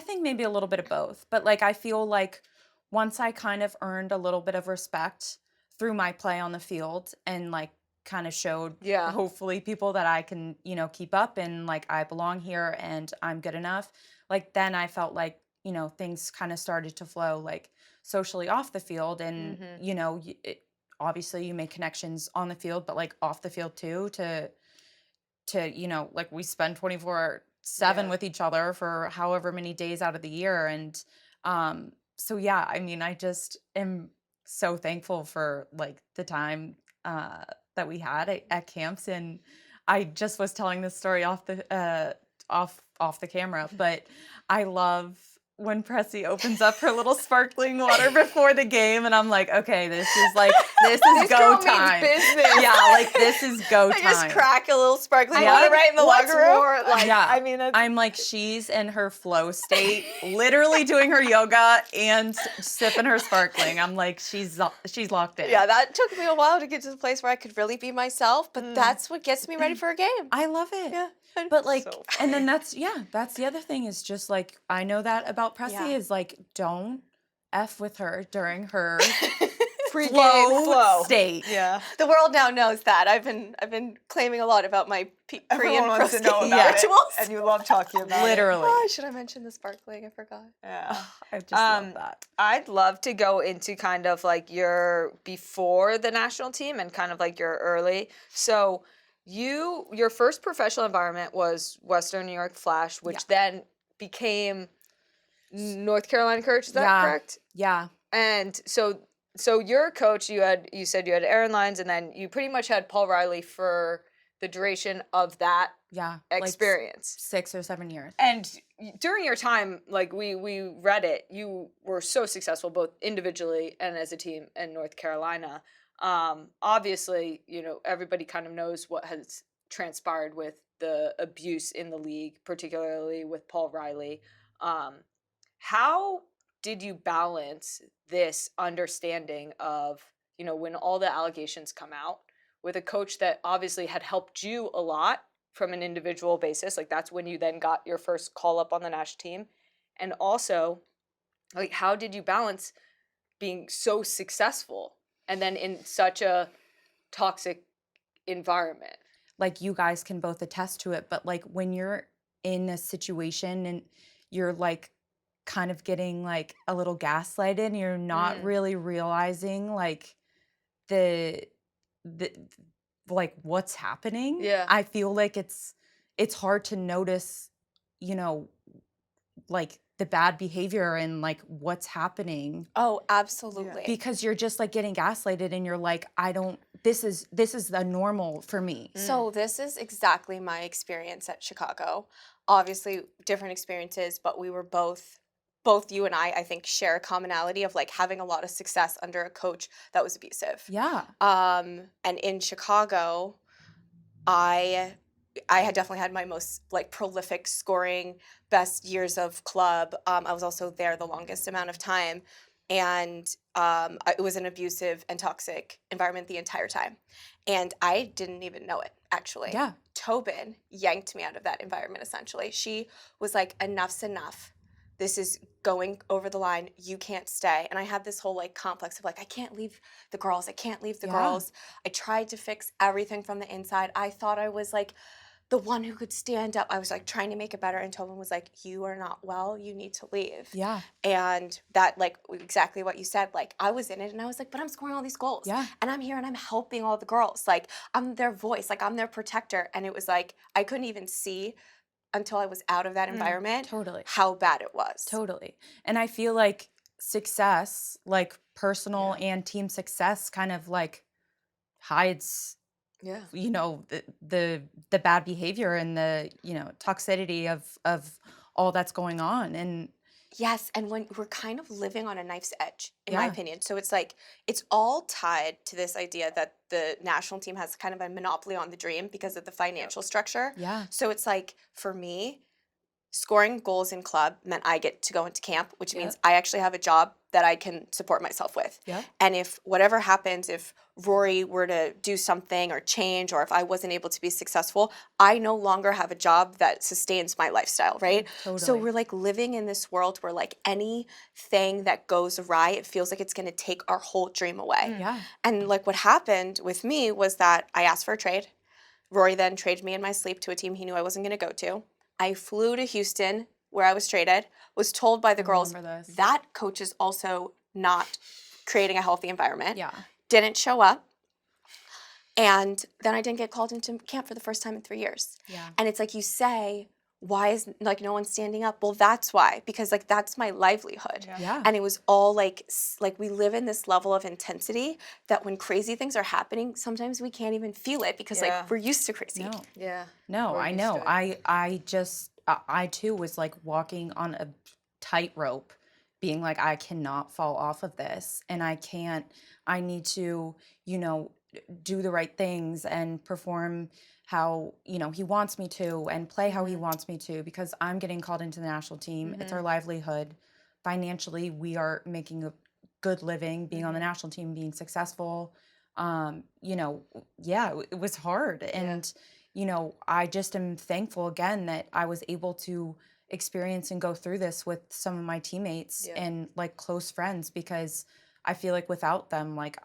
think maybe a little bit of both. But like I feel like once I kind of earned a little bit of respect through my play on the field, and like kind of showed hopefully people that I can, you know, keep up, and like I belong here and I'm good enough. Like then I felt like, you know, things kind of started to flow like socially off the field, and you know, obviously you make connections on the field, but like off the field too, to you know, like we spend 24/7 with each other for however many days out of the year, and so yeah, I mean, I just am so thankful for like the time that we had at camps. And I just was telling this story off the camera, but I love when Pressy opens up her little sparkling water before the game, and I'm like, okay, this is go time. Yeah, like this is go time. I just crack a little sparkling water right in the locker room. I mean, I'm like, she's in her flow state, literally doing her yoga and sipping her sparkling. I'm like, she's locked in. Yeah, that took me a while to get to the place where I could really be myself, but that's what gets me ready for a game. I love it. Yeah. But like, and then that's the other thing is just like, I know that about Pressy is like, don't F with her during her flow state. Yeah. The world now knows that. I've been claiming a lot about my pre and pro state rituals. And you love talking about literally. Oh, should I mention the sparkling? I forgot. Yeah. I just love that. I'd love to go into kind of like your before the national team and kind of like your early. So your first professional environment was Western New York Flash, which then became North Carolina Courage. Is that correct? Yeah. And so so your coach, you said you had Aaron Lyons, and then you pretty much had Paul Riley for the duration of that experience. Like 6 or 7 years. And during your time, like we read it, you were so successful both individually and as a team in North Carolina. Obviously, everybody kind of knows what has transpired with the abuse in the league, particularly with Paul Riley. How did you balance this understanding of, when all the allegations come out, with a coach that obviously had helped you a lot from an individual basis? Like, that's when you then got your first call up on the national team. And also, like, how did you balance being so successful and then in such a toxic environment? Like, you guys can both attest to it, but like when you're in a situation and you're like kind of getting like a little gaslighted and you're not really realizing like the like what's happening. Yeah. I feel like it's hard to notice, like the bad behavior and like what's happening. Oh, absolutely. Because you're just like getting gaslighted and you're like, this is the normal for me. So this is exactly my experience at Chicago. Obviously different experiences, but we were both you and I think share a commonality of like having a lot of success under a coach that was abusive. Yeah. And in Chicago, I had definitely had my most like prolific scoring, best years of club. I was also there the longest amount of time, and it was an abusive and toxic environment the entire time, and I didn't even know it actually. Yeah. Tobin yanked me out of that environment essentially. She was like, "Enough's enough. This is going over the line. You can't stay." And I had this whole like complex of like, I can't leave the girls. I can't leave the girls. I tried to fix everything from the inside. I thought I was like the one who could stand up. I was like trying to make it better. And Tobin was like, "You are not well. You need to leave." Yeah. And that, like exactly what you said, like I was in it and I was like, but I'm scoring all these goals. Yeah. And I'm here and I'm helping all the girls. Like I'm their voice, like I'm their protector. And it was like, I couldn't even see until I was out of that environment, totally. how bad it was. Totally. And I feel like success, like personal and team success, kind of like hides, the bad behavior and the, toxicity of all that's going on. And yes, and when we're kind of living on a knife's edge, in my opinion. So it's like, it's all tied to this idea that the national team has kind of a monopoly on the dream because of the financial structure. Yeah. So it's like, for me, scoring goals in club meant I get to go into camp, which means I actually have a job that I can support myself with. Yeah. And if whatever happens, if Rory were to do something or change, or if I wasn't able to be successful, I no longer have a job that sustains my lifestyle, right? Totally. So we're like living in this world where like anything that goes awry, it feels like it's going to take our whole dream away. Yeah. And like what happened with me was that I asked for a trade. Rory then traded me in my sleep to a team he knew I wasn't going to go to. I flew to Houston, where I was traded, was told by the girls that coach is also not creating a healthy environment. Yeah. Didn't show up. And then I didn't get called into camp for the first time in 3 years. Yeah. And it's like you say, why is like no one standing up? Well, that's why, because like that's my livelihood. Yeah. And it was all like we live in this level of intensity that when crazy things are happening, sometimes we can't even feel it because like we're used to crazy. No. Yeah. No, I know. I too was like walking on a tightrope, being like, I cannot fall off of this, and I need to, do the right things and perform how, he wants me to and play how he wants me to, because I'm getting called into the national team. It's our livelihood. Financially, we are making a good living, being on the national team, being successful. It was hard. And, I just am thankful again that I was able to experience and go through this with some of my teammates and like close friends, because I feel like without them, like,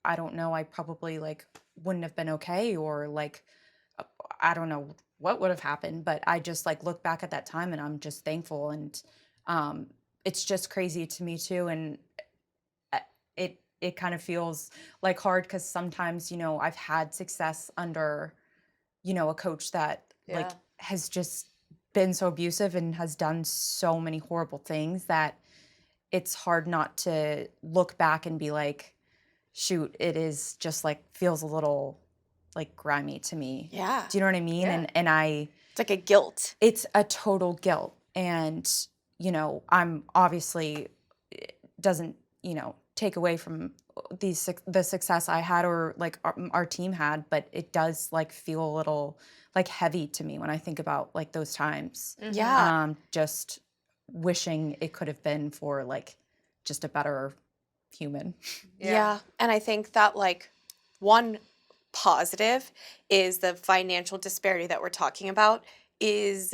I don't know, I probably like wouldn't have been okay, or like, I don't know what would have happened, but I just like look back at that time and I'm just thankful. And it's just crazy to me too. And it kind of feels like hard because sometimes, I've had success under, a coach that like has just been so abusive and has done so many horrible things that it's hard not to look back and be like, shoot, it is just like feels a little like grimy to me. Yeah. Do you know what I mean? Yeah. And It's like a guilt. it's a total guilt. And, you know, I'm obviously, it doesn't, you know, take away from the success I had or like our team had, but it does like feel a little like heavy to me when I think about like those times. Yeah. Just wishing it could have been for like just a better human. Yeah. And I think that like one positive is the financial disparity that we're talking about is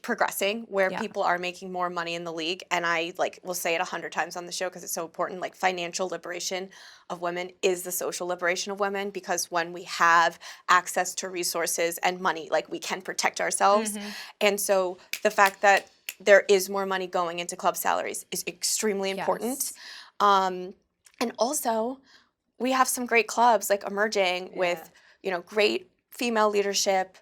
progressing, where Yeah. people are making more money in the league. And I like will say it 100 times on the show because it's so important. Like, financial liberation of women is the social liberation of women, because when we have access to resources and money, like, we can protect ourselves. And so the fact that there is more money going into club salaries is extremely important. Yes. And also, we have some great clubs like emerging with, you know, great female leadership,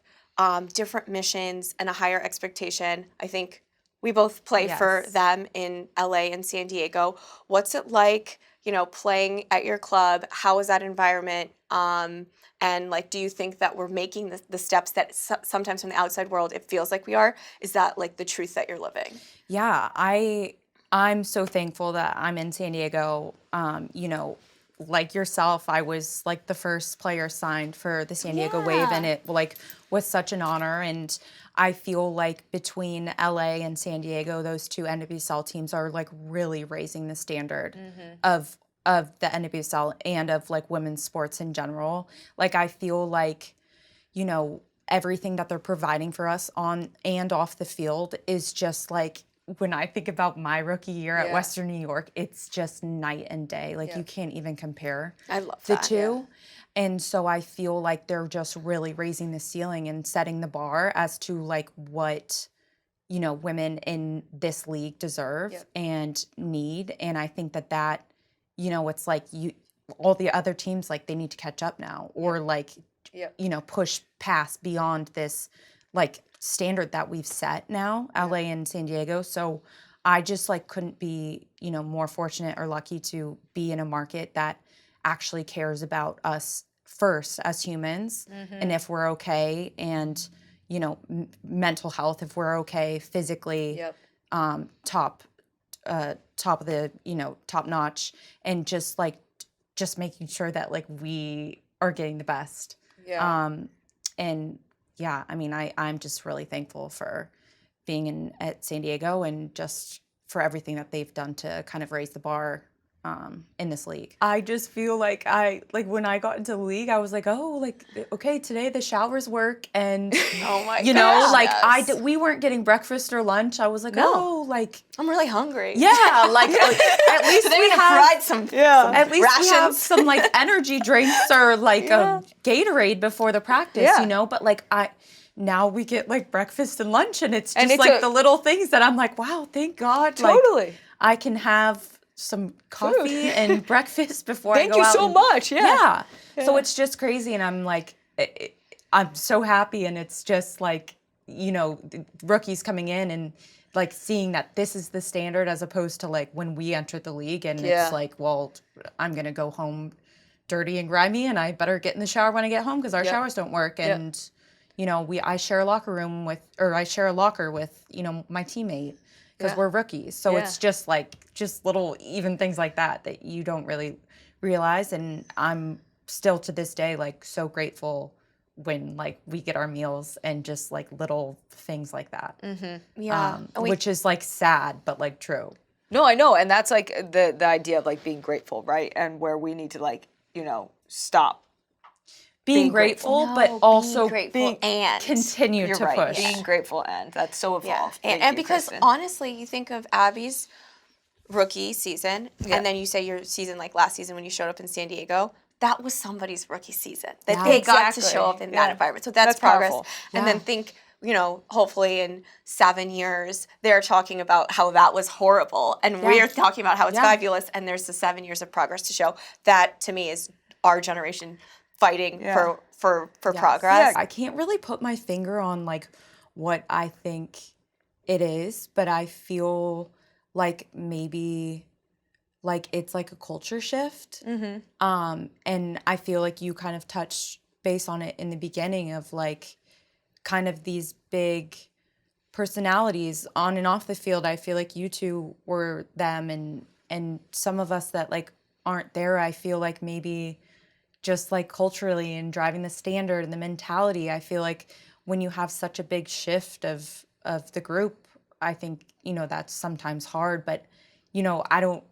different missions, and a higher expectation. I think we both play for Yes. them in LA and San Diego. What's it like, you know, playing at your club? How is that environment? And like, do you think that we're making the steps that sometimes from the outside world it feels like we are? Is that like the truth that you're living? Yeah, I'm so thankful that I'm in San Diego. You know, like yourself, I was like the first player signed for the San Diego Wave, and it like was such an honor. And I feel like between LA and San Diego, those two NWSL teams are like really raising the standard of the NWSL and of like women's sports in general. Like, I feel like, you know, everything that they're providing for us on and off the field is just like, when I think about my rookie year at Western New York, it's just night and day. Like, you can't even compare I love the that. two. And so I feel like they're just really raising the ceiling and setting the bar as to like what, you know, women in this league deserve and need. And I think that, you know, it's like all the other teams, like, they need to catch up now, or like, you know, push past beyond this like standard that we've set now, LA and San Diego. So I just like couldn't be, you know, more fortunate or lucky to be in a market that actually cares about us first as humans, and if we're okay, and, you know, mental health, if we're okay physically, top of the, you know, top notch, and just making sure that like we are getting the best. And yeah, I mean, I'm just really thankful for being at San Diego, and just for everything that they've done to kind of raise the bar in this league. I just feel like when I got into the league, I was like, oh, like, okay, today the showers work, and Oh my you know, gosh, like we weren't getting breakfast or lunch. I was like, oh, like, I'm really hungry. yeah, like at least Today we have have fried some at least rations. we have some like energy drinks or like a Gatorade before the practice, you know. But like now we get like breakfast and lunch, and it's just like the little things that I'm like, wow, thank God, Totally. like, I can have some coffee and breakfast before I go out. Thank you so much. Yeah. So it's just crazy, and I'm like, I'm so happy, and it's just like, you know, rookies coming in and like seeing that this is the standard, as opposed to like when we entered the league, and it's like, well, I'm gonna go home dirty and grimy, and I better get in the shower when I get home because our showers don't work, and you know, I share a locker with, you know, my teammate, because we're rookies. So it's just like, just little even things like that you don't really realize. And I'm still to this day like so grateful when like we get our meals, and just like little things like that. Which is like sad, but like true. No, I know. And that's like the idea of like being grateful, right? And where we need to like, you know, stop. Being grateful, but also grateful and continue You're to right. push. Being grateful, and that's so evolved. Thank And you, because Kristen. honestly, you think of Abby's rookie season, and then you say your season, like last season when you showed up in San Diego, that was somebody's rookie season that they got to show up in that environment. So that's progress. powerful. And then think, you know, hopefully in 7 years, they're talking about how that was horrible, and we're talking about how it's fabulous, and there's the 7 years of progress to show. That, to me, is our generation fighting for progress. I can't really put my finger on like what I think it is, but I feel like maybe like it's like a culture shift. And I feel like you kind of touched base on it in the beginning of like kind of these big personalities on and off the field. I feel like you two were them, and some of us that like aren't there, I feel like maybe just like culturally and driving the standard and the mentality, I feel like when you have such a big shift of the group, I think, you know, that's sometimes hard, but you know, I don't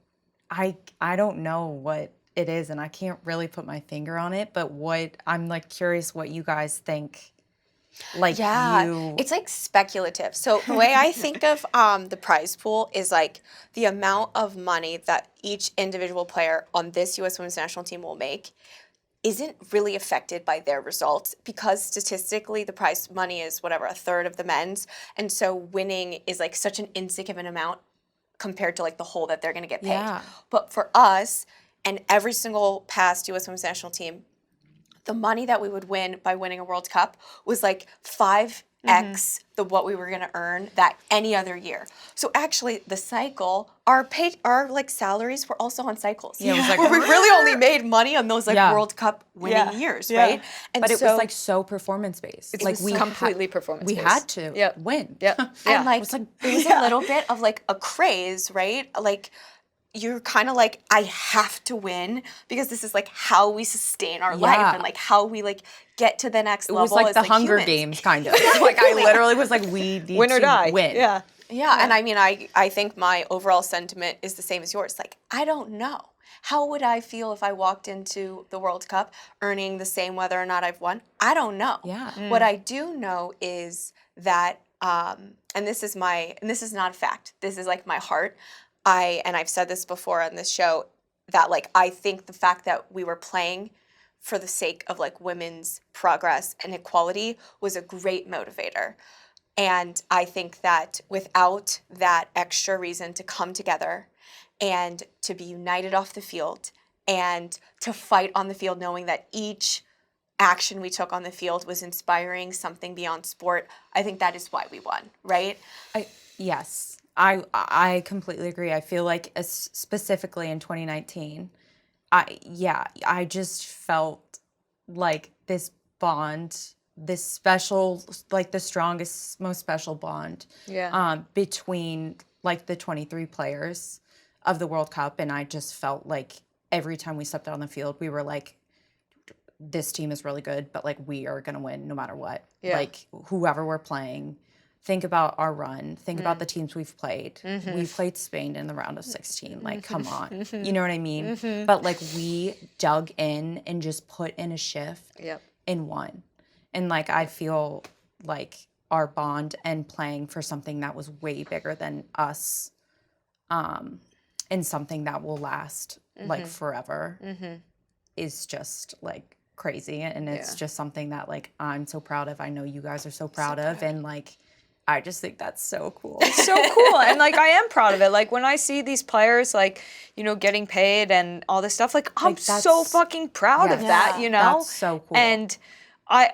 know what it is, and I can't really put my finger on it, but what I'm like curious what you guys think. Like it's like speculative. So the way I think of the prize pool is like the amount of money that each individual player on this U.S. Women's National Team will make isn't really affected by their results, because statistically the prize money is whatever, a third of the men's, and so winning is like such an insignificant amount compared to like the whole that they're going to get paid. Yeah. But for us and every single past U.S. Women's National Team, the money that we would win by winning a World Cup was like 5x the what we were going to earn that any other year. So actually the cycle, our like salaries were also on cycles. Yeah, it was like where we really only made money on those like World Cup winning years, right? And but it was like so performance based. It's like like completely performance we based. had to win. And like it was a little bit of like a craze, right? Like you're kind of like, I have to win because this is like how we sustain our life and like how we like get to the next level. It was like as, the Hunger humans. Games kind of. Like I literally was like, we need Win or to die. win. Yeah, and I mean, I think my overall sentiment is the same as yours. Like, I don't know. How would I feel if I walked into the World Cup earning the same whether or not I've won? I don't know. Yeah. What I do know is that, and this is not a fact. This is like my heart. I've said this before on this show, that like I think the fact that we were playing for the sake of like women's progress and equality was a great motivator. And I think that without that extra reason to come together and to be united off the field and to fight on the field, knowing that each action we took on the field was inspiring something beyond sport, I think that is why we won, right? Yes. I completely agree. I feel like specifically in 2019, I just felt like this bond, this special, like the strongest, most special bond between like the 23 players of the World Cup. And I just felt like every time we stepped out on the field, we were like, this team is really good, but like we are going to win no matter what. Like whoever we're playing. Think about our run. Think about the teams we've played. We played Spain in the round of 16. Like, come on. You know what I mean? But, like, we dug in and just put in a shift and won. And, like, I feel like our bond and playing for something that was way bigger than us and something that will last, like, forever is just, like, crazy. And it's just something that, like, I'm so proud of. I know you guys are so proud of. And, like, I just think that's so cool. It's so cool. And like, I am proud of it. Like when I see these players, like, you know, getting paid and all this stuff, like I'm so fucking proud of that, you know? That's so cool. And I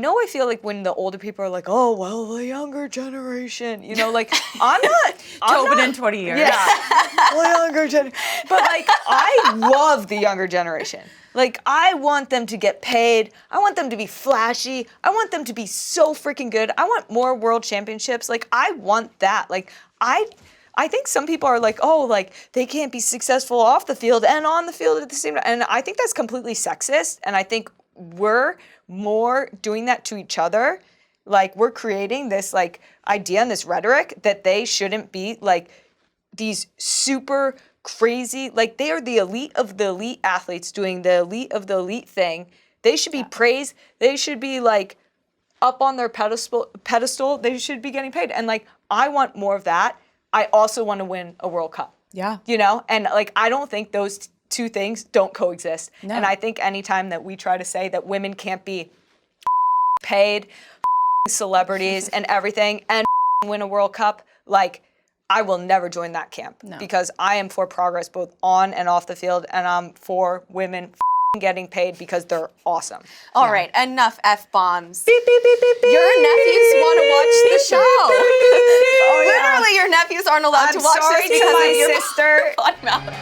know I feel like when the older people are like, oh, well, the younger generation, you know, like I'm not. Tobin in 20 years. Yeah. The younger generation. But like, I love the younger generation. Like, I want them to get paid. I want them to be flashy. I want them to be so freaking good. I want more world championships. Like, I want that. Like, I think some people are like, oh, like, they can't be successful off the field and on the field at the same time. And I think that's completely sexist. And I think we're more doing that to each other. Like, we're creating this, like, idea and this rhetoric that they shouldn't be, like, these super crazy, like they are the elite of the elite athletes doing the elite of the elite thing. They should be praised. They should be like up on their pedestal. They should be getting paid. And like, I want more of that. I also want to win a World Cup. Yeah. You know, and like, I don't think those two things don't coexist. No. And I think anytime that we try to say that women can't be paid, celebrities and everything and win a World Cup, like, I will never join that camp because I am for progress both on and off the field, and I'm for women getting paid because they're awesome. All right, enough F-bombs. Beep, beep, beep, beep, beep, Your nephews want to watch the show. Oh, yeah. Literally, your nephews aren't allowed to watch sorry this to because my of your sister. fun mouth.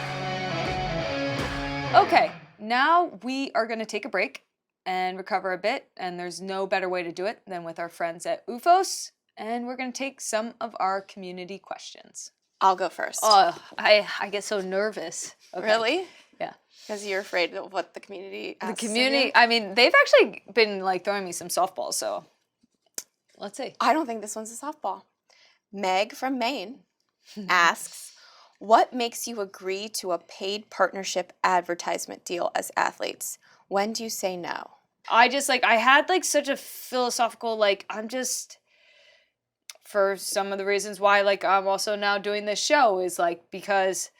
Okay, now we are going to take a break and recover a bit, and there's no better way to do it than with our friends at OOFOS, and we're going to take some of our community questions. I'll go first. Oh, I get so nervous. Okay. Really? Yeah. Because you're afraid of what the community asks The of community, you? I mean, they've actually been like throwing me some softballs, so let's see. I don't think this one's a softball. Meg from Maine asks, what makes you agree to a paid partnership advertisement deal as athletes? When do you say no? I just I had such a philosophical, I'm just, for some of the reasons why I'm also now doing this show is because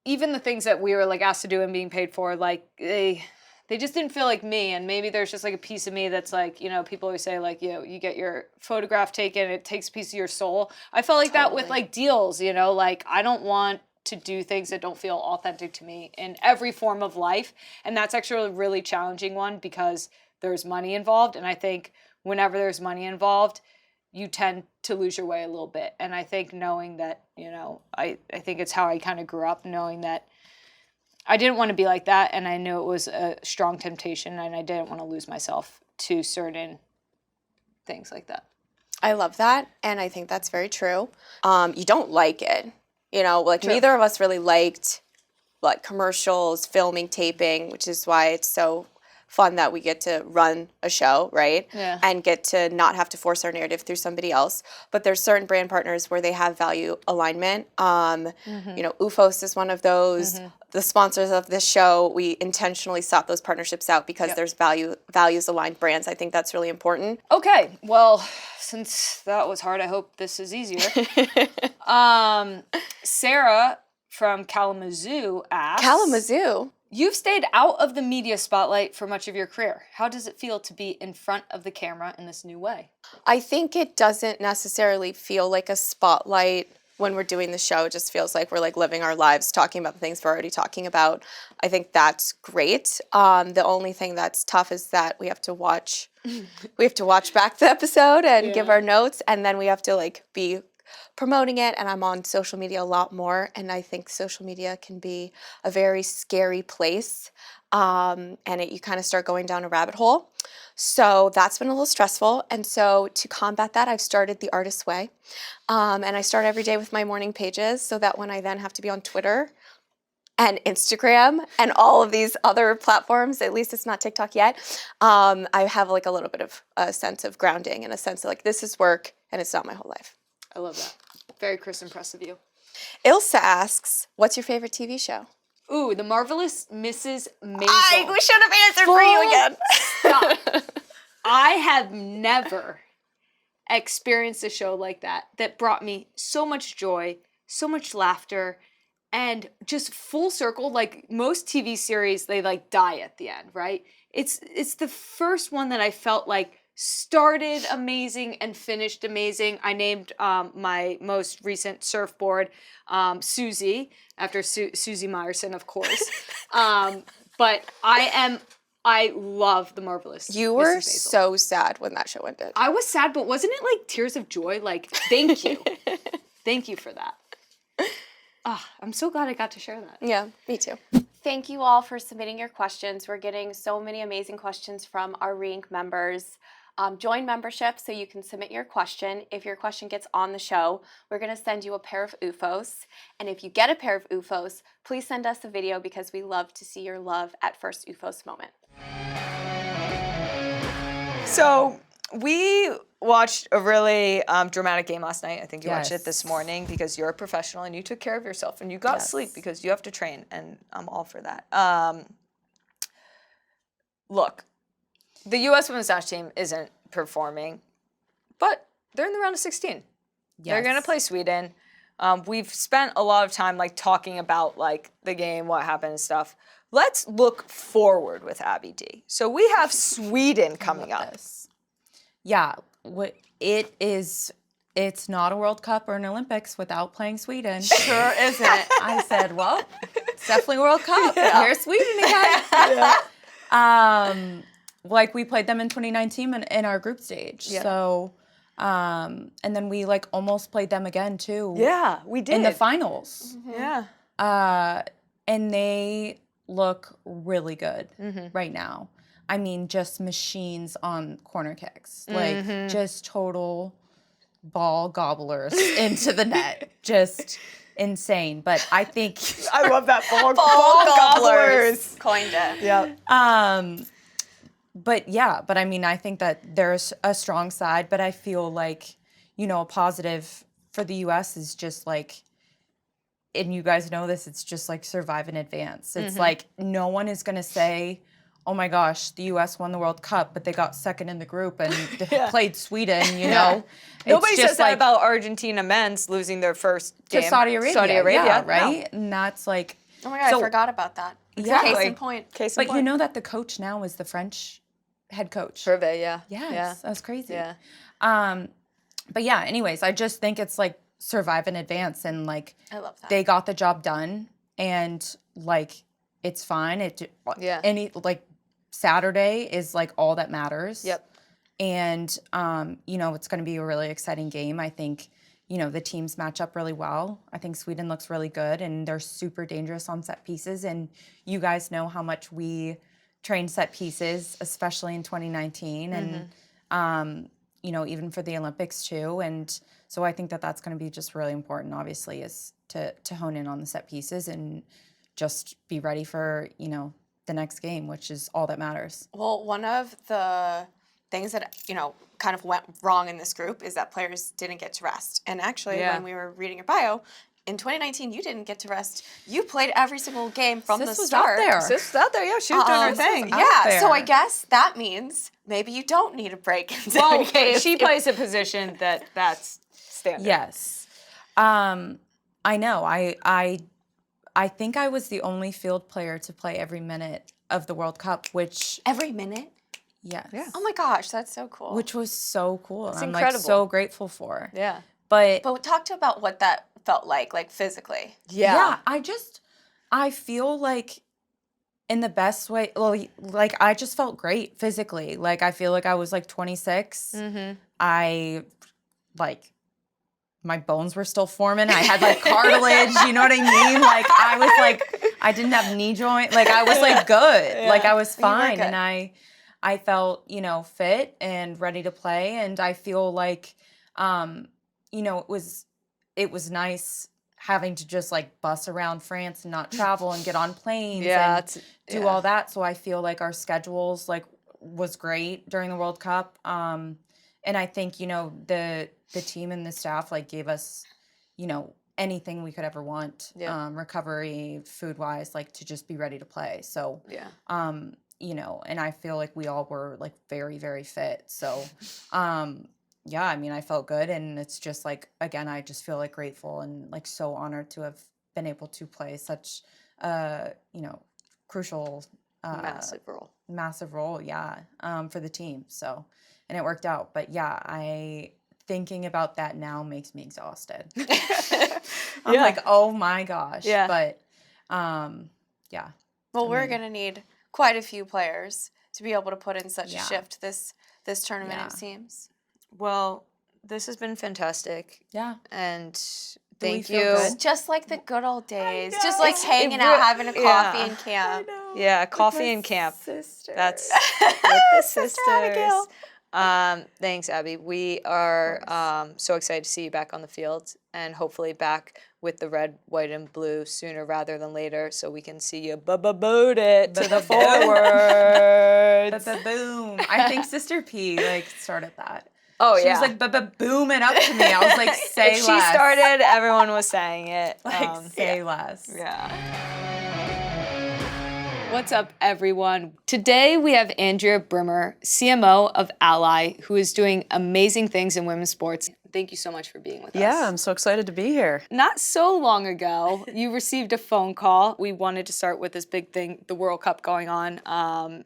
even the things that we were asked to do and being paid for, they just didn't feel like me. And maybe there's just a piece of me that's people always say you get your photograph taken, it takes a piece of your soul. I felt like that with deals, I don't want to do things that don't feel authentic to me in every form of life. And that's actually a really challenging one because there's money involved. And I think whenever there's money involved, you tend to lose your way a little bit. And I think knowing that, I think it's how I kind of grew up, knowing that I didn't want to be like that. And I knew it was a strong temptation and I didn't want to lose myself to certain things like that. I love that. And I think that's very true. You don't like it. True. Neither of us really liked commercials, filming, taping, which is why it's so fun that we get to run a show, right? Yeah. And get to not have to force our narrative through somebody else. But there's certain brand partners where they have value alignment. OOFOS is one of those. Mm-hmm. The sponsors of this show, we intentionally sought those partnerships out because there's values aligned brands. I think that's really important. Okay, well, since that was hard, I hope this is easier. Sarah from Kalamazoo asks, Kalamazoo? You've stayed out of the media spotlight for much of your career. How does it feel to be in front of the camera in this new way? I think it doesn't necessarily feel like a spotlight when we're doing the show. It just feels like we're living our lives, talking about the things we're already talking about. I think that's great. The only thing that's tough is that we have to watch back the episode and give our notes, and then we have to be promoting it, and I'm on social media a lot more, and I think social media can be a very scary place, and you kind of start going down a rabbit hole. So that's been a little stressful, and so to combat that, I've started the Artist's Way, and I start every day with my morning pages so that when I then have to be on Twitter and Instagram and all of these other platforms, at least it's not TikTok yet, I have a little bit of a sense of grounding and a sense of this is work and it's not my whole life. I love that. Very Kristen Press of you. Ilsa asks, what's your favorite TV show? Ooh, The Marvelous Mrs. Maisel. We should have answered for you again. Stop. I have never experienced a show like that brought me so much joy, so much laughter, and just full circle. Most TV series, they die at the end, right? It's the first one that I felt started amazing and finished amazing. I named my most recent surfboard Susie, after Susie Meyerson, of course. But I love The Marvelous. You were so sad when that show ended. I was sad, but wasn't it tears of joy? Thank you. Thank you for that. I'm so glad I got to share that. Yeah, me too. Thank you all for submitting your questions. We're getting so many amazing questions from our Re-Inc members. Join membership so you can submit your question. If your question gets on the show, we're going to send you a pair of OOFOS. And if you get a pair of OOFOS, please send us a video because we love to see your love at first OOFOS moment. So we watched a really dramatic game last night. I think you watched it this morning because you're a professional and you took care of yourself and you got sleep because you have to train, and I'm all for that. Look, the U.S. women's national team isn't performing, but they're in the round of 16. Yes. They're going to play Sweden. We've spent a lot of time talking about the game, what happened and stuff. Let's look forward with Abby D. So we have Sweden coming up. Yeah, it's not a World Cup or an Olympics without playing Sweden. Sure isn't. I said, well, definitely World Cup. Here's Sweden again. Like we played them in 2019 in our group stage. Yeah. So, and then we like almost played them again too. Yeah, we did. In the finals. Yeah. And they look really good right now. I mean, just machines on corner kicks. Like just total ball gobblers into the net. Just insane. But I think I love that ball gobblers. Coined it. Yeah. But I mean, I think that there's a strong side, but I feel like, you know, a positive for the US is just like, and you guys know this, it's just like survive in advance. It's like no one is going to say, oh my gosh, the US won the World Cup, but they got second in the group and played Sweden, you know. Nobody says that about Argentina men's losing their first game. To Saudi Arabia. Yeah, right? No. And that's like... Oh my God, I forgot about that. Exactly. Case in point. But you know that the coach now is the French head coach. Hervé, yeah. Yes, that's crazy. Yeah. But yeah, anyways, I just think it's like survive in advance and like I love that. they got the job done and like it's fine. Any like Saturday is like all that matters. Yep. And you know, it's going to be a really exciting game. I think, you know, the teams match up really well. I think Sweden looks really good and they're super dangerous on set pieces. And you guys know how much we trained set pieces, especially in 2019 and you know, even for the Olympics too. And so I think that that's going to be just really important, obviously, is to hone in on the set pieces and just be ready for, you know, the next game, which is all that matters. Well, one of the things that, you know, kind of went wrong in this group is that players didn't get to rest. And actually, when we were reading your bio, in 2019, you didn't get to rest. You played every single game from the start. Sis was out there, yeah. She was doing her thing. Yeah, so I guess that means maybe you don't need a break in 7 games. She plays a position that's standard. Yes. I know. I think I was the only field player to play every minute of the World Cup, which... Every minute? Yes. Yeah. Oh my gosh, that's so cool. Which was so cool. It's I'm incredible. like so grateful for. Yeah. But talk about what that felt like physically. Yeah, I feel like in the best way, like I just felt great physically. Like I feel like I was like 26. I like my bones were still forming. I had like cartilage, you know what I mean? Like I was like, I didn't have knee joint. Like I was like good. Like I was fine. And I felt, you know, fit and ready to play. And I feel like, you know, it was nice having to just like bus around France and not travel and get on planes and do all that. So I feel like our schedules like was great during the World Cup. And I think, you know, the team and the staff like gave us, you know, anything we could ever want, recovery, food-wise, like to just be ready to play. So, you know, and I feel like we all were like very, very fit. So, yeah, I mean, I felt good. And it's just like, again, I just feel like grateful and like so honored to have been able to play such a, you know, crucial, massive role. Yeah. For the team. So, and it worked out. But yeah, thinking about that now makes me exhausted. I'm like, oh my gosh. Yeah. But, yeah. Well, we're going to need quite a few players to be able to put in such a shift this tournament, it seems. Well, this has been fantastic. Yeah. And thank you. It's just like the good old days. Just like hanging out, having a coffee in camp. Yeah, coffee in camp. Sister. That's with the sisters. Thanks, Abby. We are so excited to see you back on the field and hopefully back with the red, white, and blue sooner rather than later so we can see you boot it to the forwards. Boom. I think Sister P like started that. Oh, she was like booming up to me. I was like, say if less. She started, everyone was saying it. Like, say less. Yeah. What's up, everyone? Today we have Andrea Brimmer, CMO of Ally, who is doing amazing things in women's sports. Thank you so much for being with us. Yeah, I'm so excited to be here. Not so long ago, you received a phone call. We wanted to start with this big thing, the World Cup going on,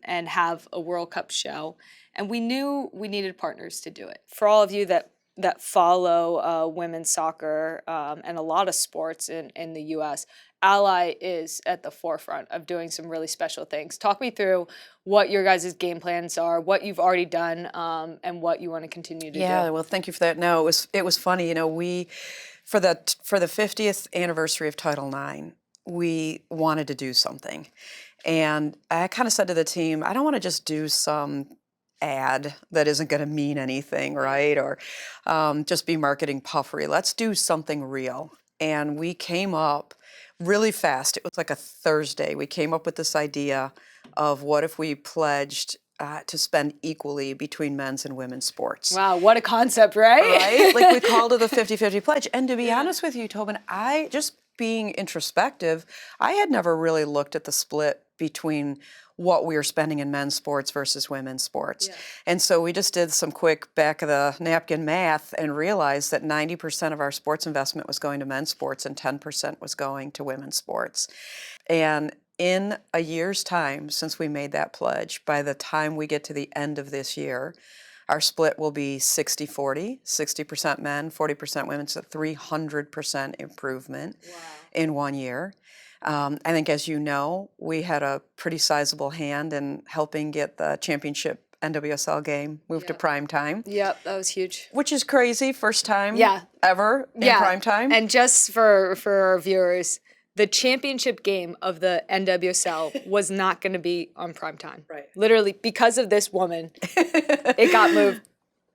and have a World Cup show. And we knew we needed partners to do it. For all of you that that follow women's soccer and a lot of sports in the U.S., Ally is at the forefront of doing some really special things. Talk me through what your guys' game plans are, what you've already done, and what you want to continue to do. Yeah, well, thank you for that. No, it was funny. You know, we for the 50th anniversary of Title IX, we wanted to do something, and I kind of said to the team, I don't want to just do some ad that isn't going to mean anything, right? Or just be marketing puffery. Let's do something real. And we came up really fast. It was like a Thursday. We came up with this idea of what if we pledged to spend equally between men's and women's sports. Wow, what a concept, right? Right? Like we called it the 50-50 pledge. And to be honest with you, Tobin, I just being introspective, I had never really looked at the split between what we were spending in men's sports versus women's sports. Yeah. And so we just did some quick back of the napkin math and realized that 90% of our sports investment was going to men's sports and 10% was going to women's sports. And in a year's time since we made that pledge, by the time we get to the end of this year, our split will be 60-40, 60% men, 40% women, so 300% improvement in 1 year. I think, as you know, we had a pretty sizable hand in helping get the championship NWSL game moved to prime time. Yep, that was huge. Which is crazy, first time ever in prime time. And just for our viewers, the championship game of the NWSL was not going to be on prime time. Right. Literally, because of this woman, it got moved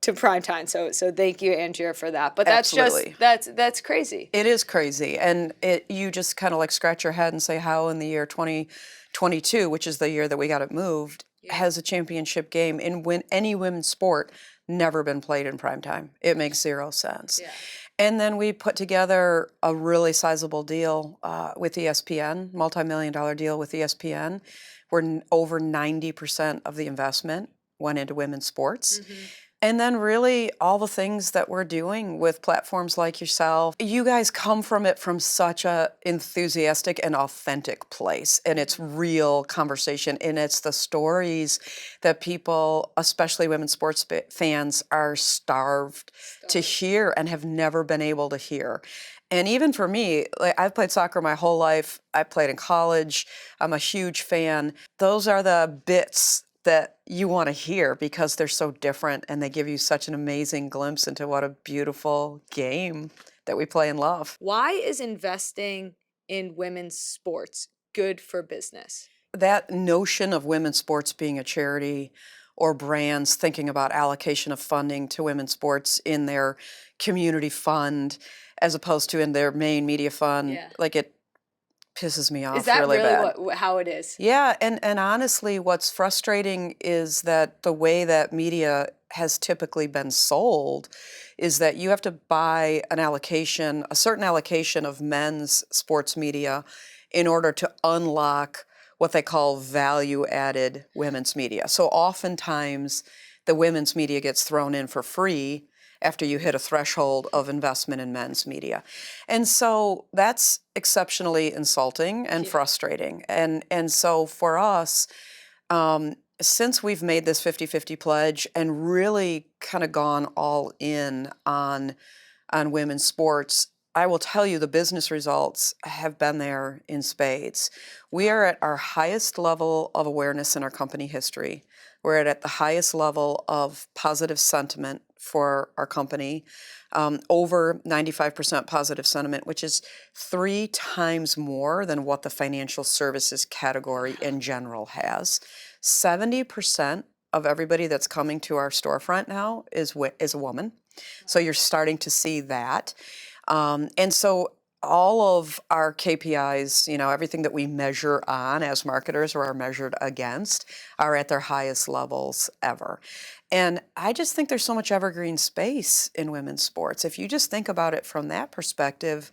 to prime time. So thank you, Andrea, for that. But that's Absolutely. that's crazy. It is crazy. And you just kind of like scratch your head and say how in the year 2022, which is the year that we got it moved, has a championship game in any women's sport never been played in prime time. It makes zero sense. Yeah. And then we put together a really sizable deal with ESPN, multi-million-dollar deal with ESPN, where over 90% of the investment went into women's sports. Mm-hmm. And then really all the things that we're doing with platforms like yourself, you guys come from it from such a enthusiastic and authentic place. And it's real conversation. And it's the stories that people, especially women's sports fans, are starved to hear and have never been able to hear. And even for me, like, I've played soccer my whole life. I played in college. I'm a huge fan. Those are the bits that you want to hear because they're so different and they give you such an amazing glimpse into what a beautiful game that we play and love. Why is investing in women's sports good for business? That notion of women's sports being a charity or brands thinking about allocation of funding to women's sports in their community fund as opposed to in their main media fund, like it pisses me off. Is that really bad. How it is? Yeah, and honestly, what's frustrating is that the way that media has typically been sold is that you have to buy a certain allocation of men's sports media in order to unlock what they call value-added women's media. So oftentimes, the women's media gets thrown in for free after you hit a threshold of investment in men's media. And so that's exceptionally insulting and frustrating. And so for us, since we've made this 50-50 pledge and really kind of gone all in on women's sports, I will tell you the business results have been there in spades. We are at our highest level of awareness in our company history. We're at the highest level of positive sentiment for our company, over 95% positive sentiment, which is 3 times more than what the financial services category in general has. 70% of everybody that's coming to our storefront now is a woman. So you're starting to see that. And so all of our KPIs, everything that we measure on as marketers or are measured against are at their highest levels ever. And I just think there's so much evergreen space in women's sports. If you just think about it from that perspective,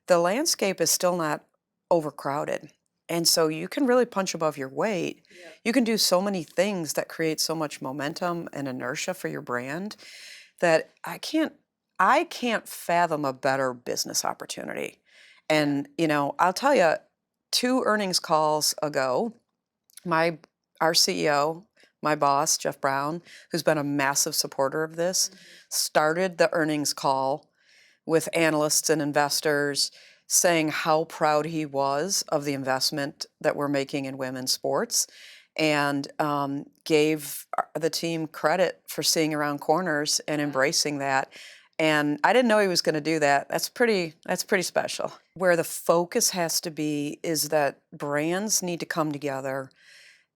the landscape is still not overcrowded. And so you can really punch above your weight. Yeah. You can do so many things that create so much momentum and inertia for your brand that I can't fathom a better business opportunity. And, I'll tell you, 2 earnings calls ago, our CEO, my boss, Jeff Brown, who's been a massive supporter of this, started the earnings call with analysts and investors saying how proud he was of the investment that we're making in women's sports, and gave the team credit for seeing around corners and embracing that. And I didn't know he was going to do that. That's pretty special. Where the focus has to be is that brands need to come together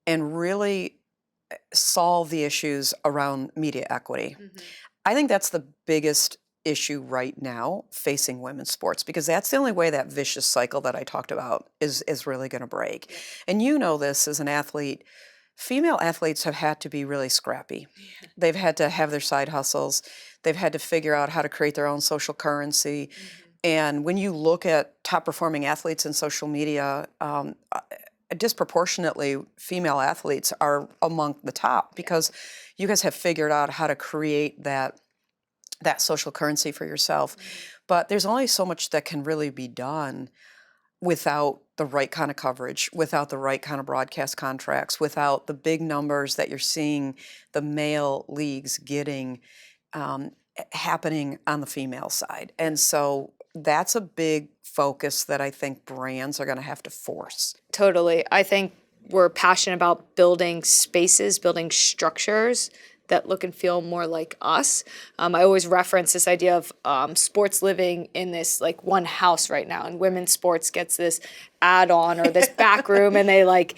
and really solve the issues around media equity. I think that's the biggest issue right now facing women's sports, because that's the only way that vicious cycle that I talked about is really going to break. And you know this as an athlete, female athletes have had to be really scrappy. They've had to have their side hustles. They've had to figure out how to create their own social currency. And when you look at top performing athletes in social media, disproportionately female athletes are among the top, because you guys have figured out how to create that social currency for yourself. But there's only so much that can really be done without the right kind of coverage, without the right kind of broadcast contracts, without the big numbers that you're seeing the male leagues getting happening on the female side. And so that's a big focus that I think brands are going to have to force. Totally. I think we're passionate about building spaces, building structures that look and feel more like us. I always reference this idea of sports living in this like one house right now, and women's sports gets this add-on or this back room, and they like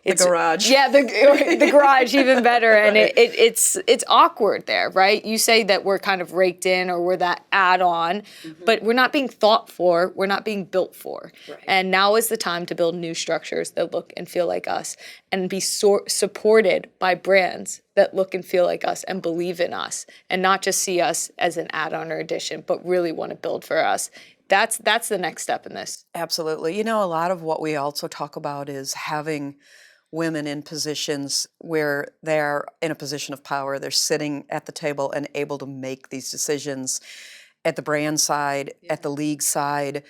the garage. Yeah, the garage, even better. And it's awkward there, right? You say that we're kind of raked in, or we're that add-on, but we're not being thought for, we're not being built for. Right. And now is the time to build new structures that look and feel like us, and be supported by brands that look and feel like us and believe in us, and not just see us as an add-on or addition, but really want to build for us. That's the next step in this. Absolutely. You know, a lot of what we also talk about is having women in positions where they're in a position of power. They're sitting at the table and able to make these decisions at the brand side, at the league side,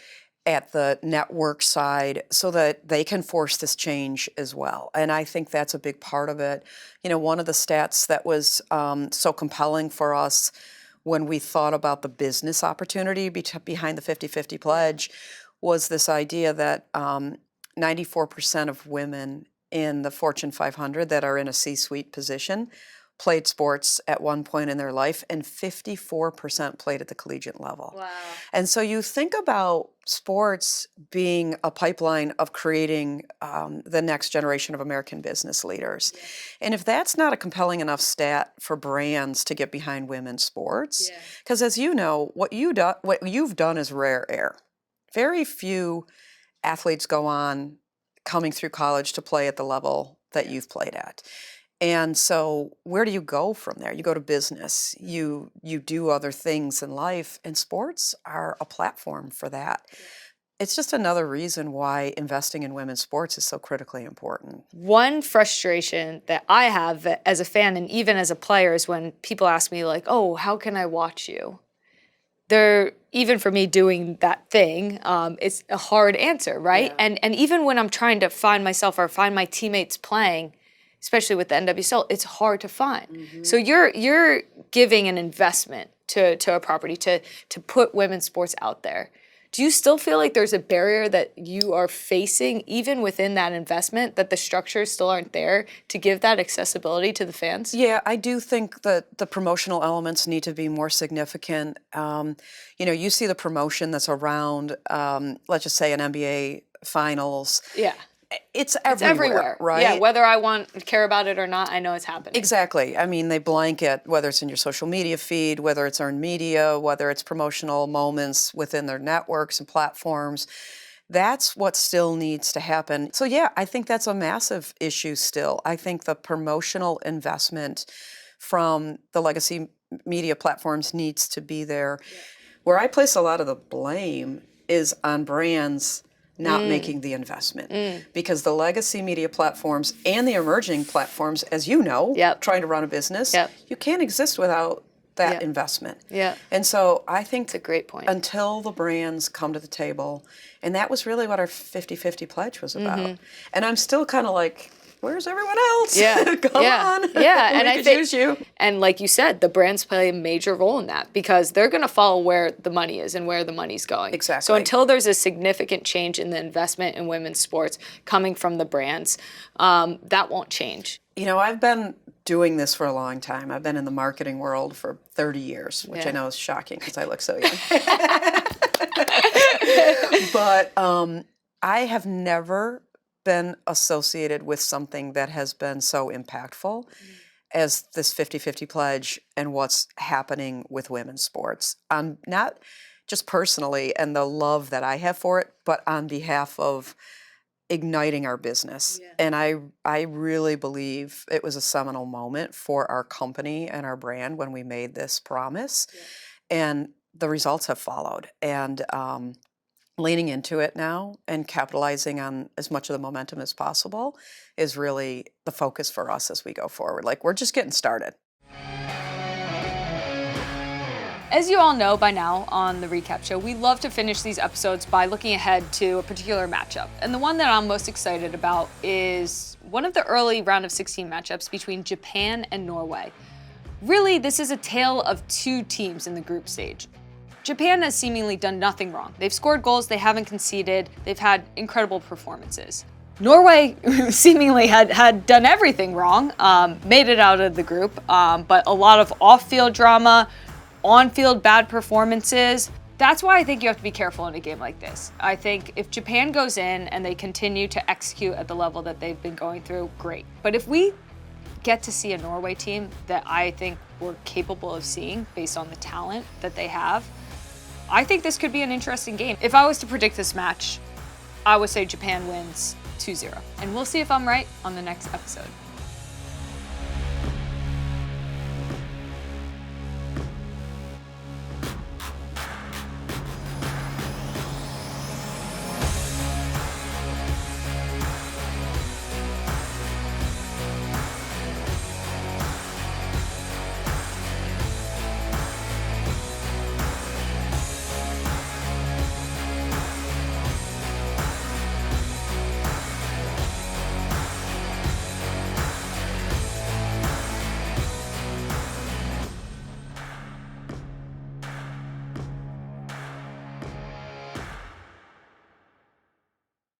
at the network side, so that they can force this change as well. And I think that's a big part of it. You know, one of the stats that was so compelling for us when we thought about the business opportunity behind the 50-50 pledge was this idea that 94% of women in the Fortune 500 that are in a C-suite position played sports at one point in their life, and 54% played at the collegiate level. Wow. And so you think about sports being a pipeline of creating the next generation of American business leaders. Yeah. And if that's not a compelling enough stat for brands to get behind women's sports, because as you know, what you've done is rare air. Very few athletes go on coming through college to play at the level that you've played at. And so where do you go from there? You go to business, you do other things in life, and sports are a platform for that. It's just another reason why investing in women's sports is so critically important. One frustration that I have as a fan and even as a player is when people ask me like, oh, how can I watch you? Even for me doing that thing, it's a hard answer, right? Yeah. And even when I'm trying to find myself or find my teammates playing, especially with the NWSL, it's hard to find. So you're giving an investment to a property to put women's sports out there. Do you still feel like there's a barrier that you are facing even within that investment, that the structures still aren't there to give that accessibility to the fans? Yeah, I do think that the promotional elements need to be more significant. You see the promotion that's around, let's just say an NBA finals. Yeah. It's everywhere, right? Yeah, whether I care about it or not, I know it's happening. Exactly. I mean, they blanket, whether it's in your social media feed, whether it's earned media, whether it's promotional moments within their networks and platforms. That's what still needs to happen. So yeah, I think that's a massive issue still. I think the promotional investment from the legacy media platforms needs to be there. Yeah. Where I place a lot of the blame is on brands not making the investment, because the legacy media platforms and the emerging platforms, as you know, trying to run a business, you can't exist without that investment. Yeah. And so I think it's a great point. Until the brands come to the table, and that was really what our 50-50 pledge was about. And I'm still kind of like, where's everyone else? Yeah, Come yeah, on. yeah. We And I could think, use you. and like you said, the brands play a major role in that because they're going to follow where the money is and where the money's going. Exactly. So until there's a significant change in the investment in women's sports coming from the brands, that won't change. You know, I've been doing this for a long time. I've been in the marketing world for 30 years, which I know is shocking because I look so young. But I have never been associated with something that has been so impactful as this 50-50 pledge and what's happening with women's sports. Not just personally and the love that I have for it, but on behalf of igniting our business. And I really believe it was a seminal moment for our company and our brand when we made this promise. And the results have followed. And leaning into it now and capitalizing on as much of the momentum as possible is really the focus for us as we go forward. Like, we're just getting started. As you all know by now on the recap show, we love to finish these episodes by looking ahead to a particular matchup. And the one that I'm most excited about is one of the early round of 16 matchups between Japan and Norway. Really, this is a tale of two teams in the group stage. Japan has seemingly done nothing wrong. They've scored goals, they haven't conceded, they've had incredible performances. Norway seemingly had done everything wrong, made it out of the group, but a lot of off-field drama, on-field bad performances. That's why I think you have to be careful in a game like this. I think if Japan goes in and they continue to execute at the level that they've been going through, great. But if we get to see a Norway team that I think we're capable of seeing based on the talent that they have, I think this could be an interesting game. If I was to predict this match, I would say Japan wins 2-0. And we'll see if I'm right on the next episode.